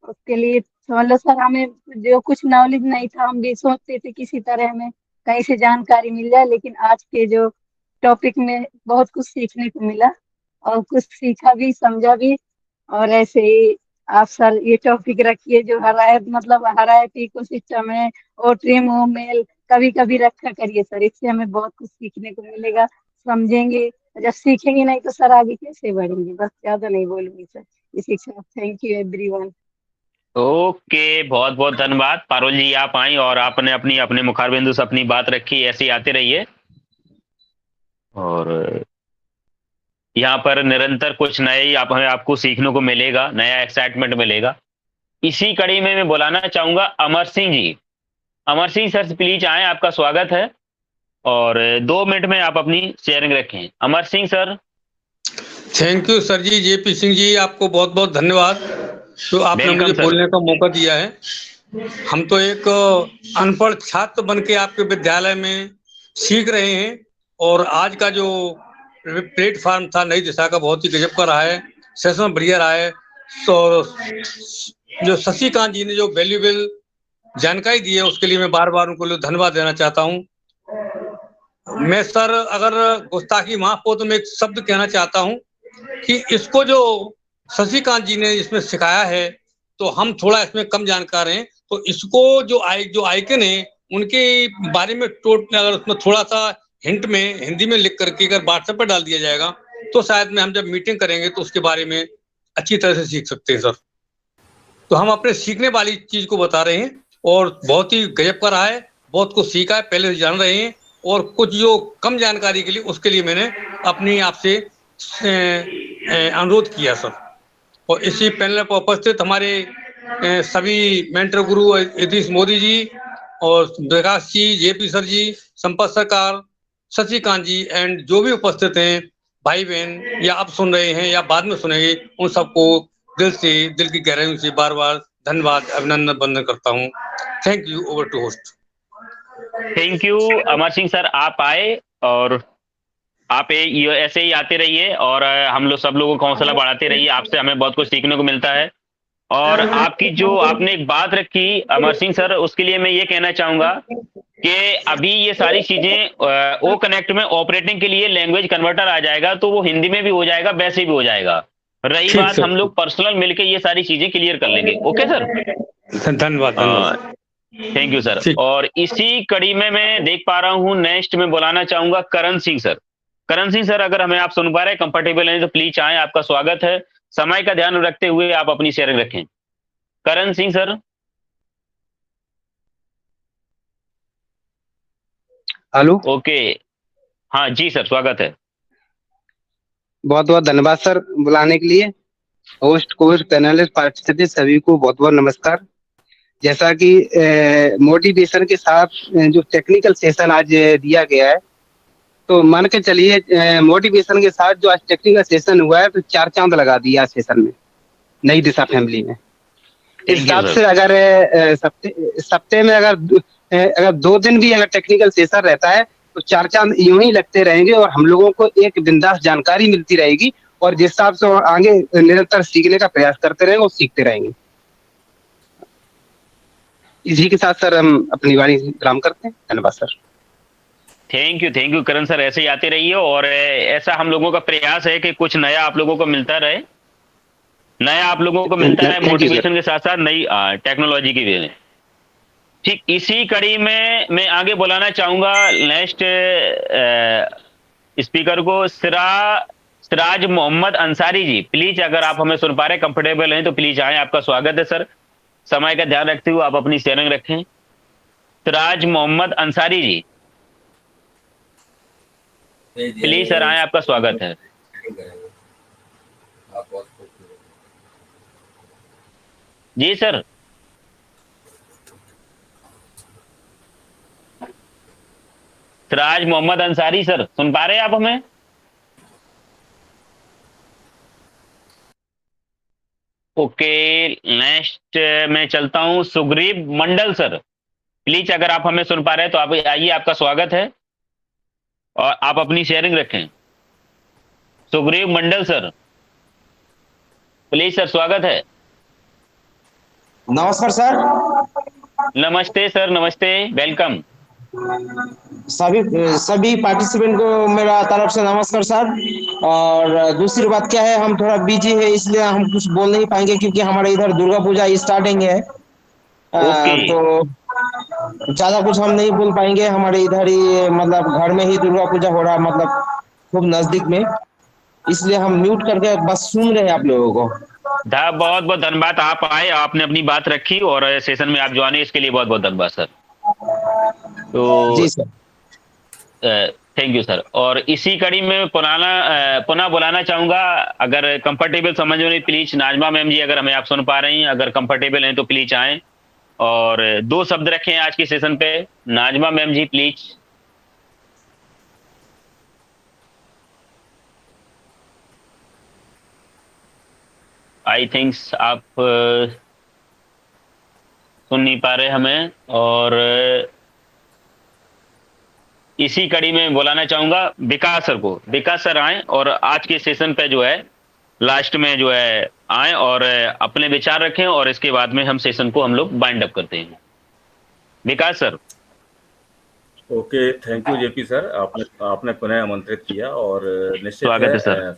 उसके लिए समझ लो सर। हमें जो कुछ नॉलेज नहीं था, हम भी सोचते थे किसी तरह हमें कहीं से जानकारी मिल जाए, लेकिन आज के जो टॉपिक में बहुत कुछ सीखने को मिला और कुछ सीखा भी समझा भी। और ऐसे ही आप सर ये टॉपिक रखिए जो हराए, मतलब हराए इकोसिस्टम है और ट्रिम हो मेल, कभी कभी रखा करिए सर। इससे हमें बहुत कुछ सीखने को मिलेगा, समझेंगे। जब सीखेंगे नहीं तो सर आगे कैसे बढ़ेंगे। बस ज्यादा नहीं बोलूंगी सर, इसी के साथ थैंक यू एवरीवन। ओके, बहुत बहुत धन्यवाद। पारुल जी आप आई और आपने अपनी अपने मुखारबिंदु से अपनी बात रखी। ऐसे ही आते रहिए और यहाँ पर निरंतर कुछ नए ही आपको सीखने को मिलेगा, नया एक्साइटमेंट मिलेगा। इसी कड़ी में मैं बुलाना चाहूंगा अमर सिंह जी। अमर सिंह सर प्लीज आए, आपका स्वागत है। और 2 मिनट में आप अपनी शेयरिंग रखें। Amar Singh sir. Thank you sir ji. JP Singh ji आपको बहुत बहुत धन्यवाद तो आपने मुझे वेलकम सर। बोलने का मौका दिया है। हम तो एक अनपढ़ छात्र बन के आपके विद्यालय में सीख रहे हैं और आज का जो प्लेटफॉर्म था नई दिशा का बहुत ही गजब का रहा है, सेशन बढ़िया रहा है। तो जो शशिकांत जी ने जो वैल्यूएबल जानकारी दी है उसके लिए मैं बार बार उनको धन्यवाद देना चाहता हूँ। मैं सर अगर गुस्ताखी माफ हो तो मैं एक शब्द कहना चाहता हूँ कि इसको जो शशिकांत जी ने इसमें सिखाया है तो हम थोड़ा इसमें कम जानकार हैं, तो इसको जो आइकन है उनके बारे में अगर उसमें थोड़ा सा हिंट में हिंदी में लिख करके अगर व्हाट्सएप पर डाल दिया जाएगा तो शायद में हम जब मीटिंग करेंगे तो उसके बारे में अच्छी तरह से सीख सकते हैं सर। तो हम अपने सीखने वाली चीज को बता रहे हैं और बहुत ही गजब का रहा है, बहुत कुछ सीखा है, पहले से जान रहे हैं। और कुछ जो कम जानकारी के लिए उसके लिए मैंने अपनी आपसे अनुरोध किया सर। और इसी पैनल पर उपस्थित हमारे सभी मेंटर गुरु यतीश मोदी जी और विकास जी, जेपी सर जी, संपत सरकार, शशिकांत जी एंड जो भी उपस्थित हैं भाई बहन या अब सुन रहे हैं या बाद में सुनेंगे, उन सबको दिल की गहराइयों से बार बार धन्यवाद अभिनंदन वंदन करता हूँ। Thank you. Over to host. Thank you Amar Singh sir, आप आए और आप ये ऐसे ही आते रहिए और हम लोग सब लोगों को हौसला बढ़ाते रहिए। आपसे हमें बहुत कुछ सीखने को मिलता है। और आपकी जो आपने एक बात रखी अमर सिंह सर, उसके लिए मैं ये कहना चाहूंगा कि अभी ये सारी चीजें ओ कनेक्ट में ऑपरेटिंग के लिए लैंग्वेज कन्वर्टर आ जाएगा तो वो हिंदी में भी हो जाएगा, वैसे भी हो जाएगा। रही ठीक बात, सर। हम लोग पर्सनल मिलके ये सारी चीजें क्लियर कर लेंगे। Okay sir. धन्यवाद धन्यवाद। Thank you sir. ठीक। और इसी कड़ी में मैं देख पा रहा हूँ नेक्स्ट में बुलाना चाहूंगा करण सिंह सर। करण सिंह सर अगर हमें आप सुन पा रहे हैं, कंफर्टेबल हैं तो प्लीज आए, आपका स्वागत है। समय का ध्यान रखते हुए आप अपनी शेयरिंग रखें। Karan Singh sir. Hello. Okay, हाँ जी सर, स्वागत है। बहुत बहुत धन्यवाद सर बुलाने के लिए। होस्ट कोस्ट पैनलिस्ट पार्टिसिपेंट सभी को बहुत बहुत नमस्कार। जैसा कि मोटिवेशन के साथ जो टेक्निकल सेशन आज दिया गया है, तो मान के चलिए मोटिवेशन के साथ जो आज टेक्निकल सेशन हुआ है तो 4 चांद लगा दिया सेशन में नई दिशा फैमिली में। इस थैंक यू हिसाब सर। से अगर सप्ते में अगर 2 दिन भी अगर टेक्निकल सेशन रहता है तो 4 चांद यूं ही लगते रहेंगे और हम लोगों को एक बिंदास जानकारी मिलती रहेगी और जिस हिसाब से आगे निरंतर सीखने का प्रयास करते रहेंगे और सीखते रहेंगे। इसी के साथ सर हम अपनी वाणी विराम करते हैं। धन्यवाद sir. Thank you Karan sir, ऐसे ही आते रहिए और ऐसा हम लोगों का प्रयास है कि कुछ नया आप लोगों को मिलता रहे, नया आप लोगों को मिलता रहे, मोटिवेशन के साथ साथ नई टेक्नोलॉजी की भी। ठीक इसी कड़ी में मैं आगे बुलाना चाहूंगा नेक्स्ट स्पीकर को, सिराज मोहम्मद अंसारी जी। प्लीज अगर आप हमें सुन पा रहे, कंफर्टेबल हैं तो प्लीज आए, आपका स्वागत है सर। समय का ध्यान रखते हुए आप अपनी शेयरिंग रखें। सिराज मोहम्मद अंसारी जी प्लीज सर आए, आपका स्वागत है। जी सर। सिराज मोहम्मद अंसारी सर, सुन पा रहे हैं आप हमें? ओके, नेक्स्ट मैं चलता हूं, सुग्रीव मंडल सर। प्लीज अगर आप हमें सुन पा रहे हैं तो आप आइए, आपका स्वागत है और आप अपनी शेयरिंग रखें। सुग्रीव मंडल सर, प्लीज सर, स्वागत है। नमस्कार सर। नमस्ते सर, नमस्ते, वेलकम। सभी सभी पार्टिसिपेंट को मेरा तरफ से नमस्कार सर। और दूसरी बात क्या है, हम थोड़ा बिजी है इसलिए हम कुछ बोल नहीं पाएंगे क्योंकि हमारे इधर दुर्गा पूजा स्टार्टिंग है। ओके। तो ज्यादा कुछ हम नहीं बोल पाएंगे, हमारे इधर ही मतलब घर में ही दुर्गा पूजा हो रहा है, मतलब खूब नजदीक में, इसलिए हम म्यूट करके बस सुन रहे हैं आप लोगों को। बहुत बहुत धन्यवाद, आप आए, आपने अपनी बात रखी और सेशन में आप जो आने, इसके लिए बहुत बहुत धन्यवाद सर। तो जी सर, थैंक यू सर। और इसी कड़ी में पुनः बुलाना चाहूंगा, अगर कंफर्टेबल समझ में, प्लीज नाजमा मैम जी, अगर हमें आप सुन पा रही हैं, अगर कंफर्टेबल हैं तो प्लीज आएं और 2 शब्द रखें आज के सेशन पे। Najma ma'am ji please. I thinks आप सुन नहीं पा रहे हमें। और इसी कड़ी में बुलाना चाहूंगा विकास सर को। विकास सर आए और आज के सेशन पे जो है लास्ट में जो है आए और अपने विचार रखें और इसके बाद में हम सेशन को हम लोग बाइंड अप करते हैं। Vikas sir. Okay, thank you JP sir, आपने पुनः आमंत्रित किया और निश्चित स्वागत है सर।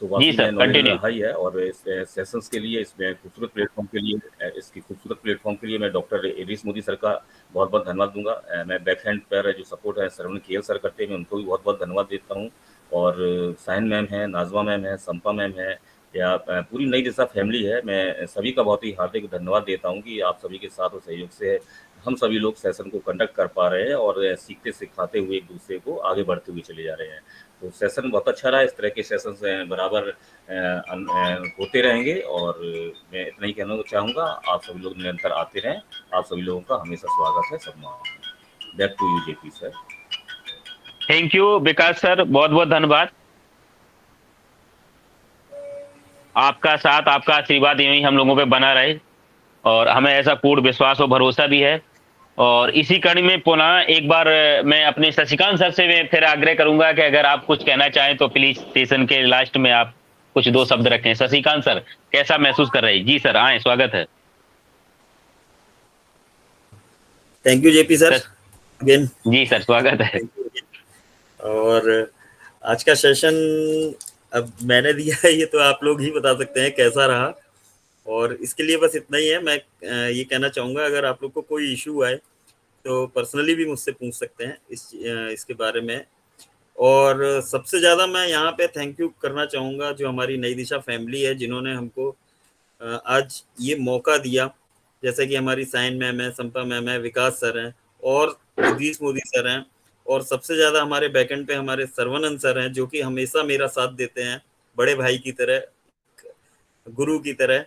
तो वाकई जी सर, में नॉलेज कंटिन्यू। रहा ही है। और इस सेशंस के लिए, इसमें खूबसूरत प्लेटफॉर्म के लिए, इसकी खूबसूरत प्लेटफॉर्म के लिए मैं डॉक्टर इदरीस मोदी सर का बहुत बहुत धन्यवाद दूंगा। मैं बैक हैंड पर जो सपोर्ट है श्रवण केएल सर करते हैं, मैं उनको भी बहुत बहुत धन्यवाद देता हूँ। और साइन मैम है, नाजमा मैम है, संपा मैम है, या पूरी नई दिशा फैमिली है, मैं सभी का बहुत ही हार्दिक धन्यवाद देता हूँ कि आप सभी के साथ और सहयोग से हम सभी लोग सेशन को कंडक्ट कर पा रहे हैं और सीखते सिखाते हुए एक दूसरे को आगे बढ़ते हुए चले जा रहे हैं। तो सेशन बहुत अच्छा रहा। इस तरह के सेशन बराबर होते रहेंगे और मैं इतना ही कहना चाहूँगा, आप सभी लोग निरंतर आते रहें। आप सभी लोगों का हमेशा स्वागत है, सम्मान। Back to you JP sir. Thank you Vikas sir, बहुत बहुत धन्यवाद। आपका साथ, आपका आशीर्वाद यूं ही हम लोगों पे बना रहे और हमें ऐसा पूर्ण विश्वास और भरोसा भी है। और इसी कड़ी में पुनः एक बार मैं अपने शशिकांत सर से मैं फिर आग्रह करूंगा कि अगर आप कुछ कहना चाहें तो प्लीज सेशन के लास्ट में आप कुछ 2 शब्द रखें। शशिकांत सर, कैसा महसूस कर रहे हैं? जी सर, आए, स्वागत है। Thank you JP sir again. जी सर, स्वागत है। और आज का सेशन अब मैंने दिया है, ये तो आप लोग ही बता सकते हैं कैसा रहा। और इसके लिए बस इतना ही है। मैं ये कहना चाहूँगा, अगर आप लोग को कोई इशू आए तो पर्सनली भी मुझसे पूछ सकते हैं इसके बारे में। और सबसे ज़्यादा मैं यहाँ पे थैंक यू करना चाहूँगा जो हमारी नई दिशा फैमिली है, जिन्होंने हमको आज ये मौका दिया। जैसे कि हमारी साइन मैम है, संपा मैम है, विकास सर हैं और इदरीस मोदी सर हैं। और सबसे ज़्यादा हमारे बैकएंड पे हमारे सर्वानंद सर हैं, जो कि हमेशा मेरा साथ देते हैं, बड़े भाई की तरह, गुरु की तरह।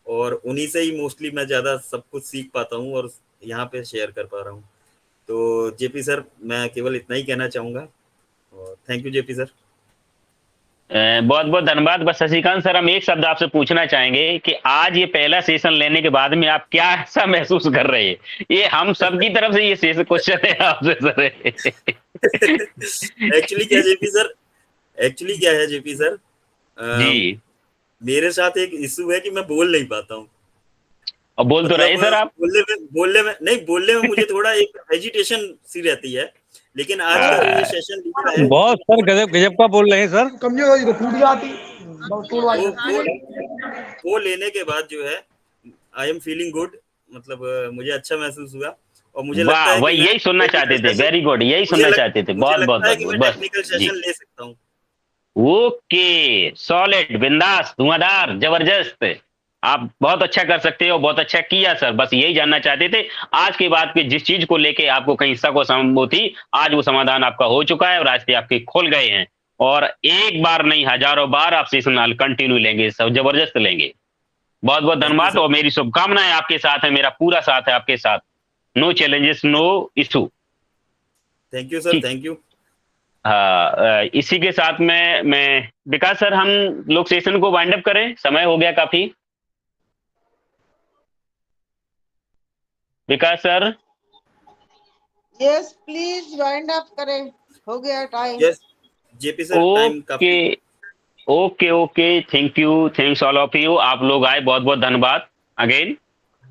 और उन्हीं से ही मोस्टली मैं ज़्यादा सब कुछ सीख पाता हूँ और यहाँ पे शेयर कर पा रहा हूँ। तो जेपी सर, मैं केवल इतना ही कहना चाहूँगा और थैंक यू जेपी सर। बहुत बहुत धन्यवाद। बस शशिकांत सर, हम एक शब्द आपसे पूछना चाहेंगे कि आज ये पहला सेशन लेने के बाद में आप क्या ऐसा महसूस कर रहे हैं? ये हम सब की तरफ से ये सेशन क्वेश्चन है आपसे सर। एक्चुअली क्या है जेपी सर, जी, मेरे साथ एक इशू है कि मैं बोल नहीं पाता हूँ। और बोल तो रहे सर आप। बोलने में मुझे थोड़ा एक हेजिटेशन सी रहती है। लेकिन आज का जो ये सेशन लिखा है, बहुत सर गजब का बोल रहे हैं सर। वो लेने के बाद जो है आई एम फीलिंग गुड, मतलब मुझे अच्छा महसूस हुआ। और मुझे लगता है वही यही सुनना चाहते थे। वेरी गुड, यही सुनना चाहते थे। बहुत बहुत बस टेक्निकल सेशन ले सकता हूँ। ओके, सॉलिड, बिंदास, धुआंधार, जबरदस्त। आप बहुत अच्छा कर सकते हो, बहुत अच्छा किया सर। बस यही जानना चाहते थे आज के बाद पे जिस चीज को लेके आपको कहीं शक व संभव थी, आज वो समाधान आपका हो चुका है और रास्ते आपके खुल गए हैं और एक बार नहीं हजारों बार आप सेशन कंटिन्यू लेंगे, सब जबरदस्त लेंगे। बहुत बहुत धन्यवाद और मेरी शुभकामनाएं आपके साथ है, मेरा पूरा साथ है आपके साथ। No challenges, no issue. Thank you sir, thank you. हाँ, इसी के साथ में मैं विकास सर, हम लोग सेशन को वाइंड अप करें, समय हो गया काफी। Vikas sir. Yes please wind up करें, हो गया time. Yes JP sir, time काफी। Okay okay, thank you, thanks all of you. आप लोग आए, बहुत बहुत धन्यवाद अगेन,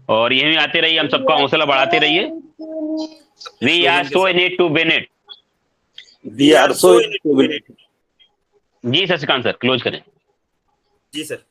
और यहीं आते रहिए, हम सबका हौसला बढ़ाते रहिए। We are so in it to win it. We are so in it to win it. जी शशिकांत सर, क्लोज करें। जी सर।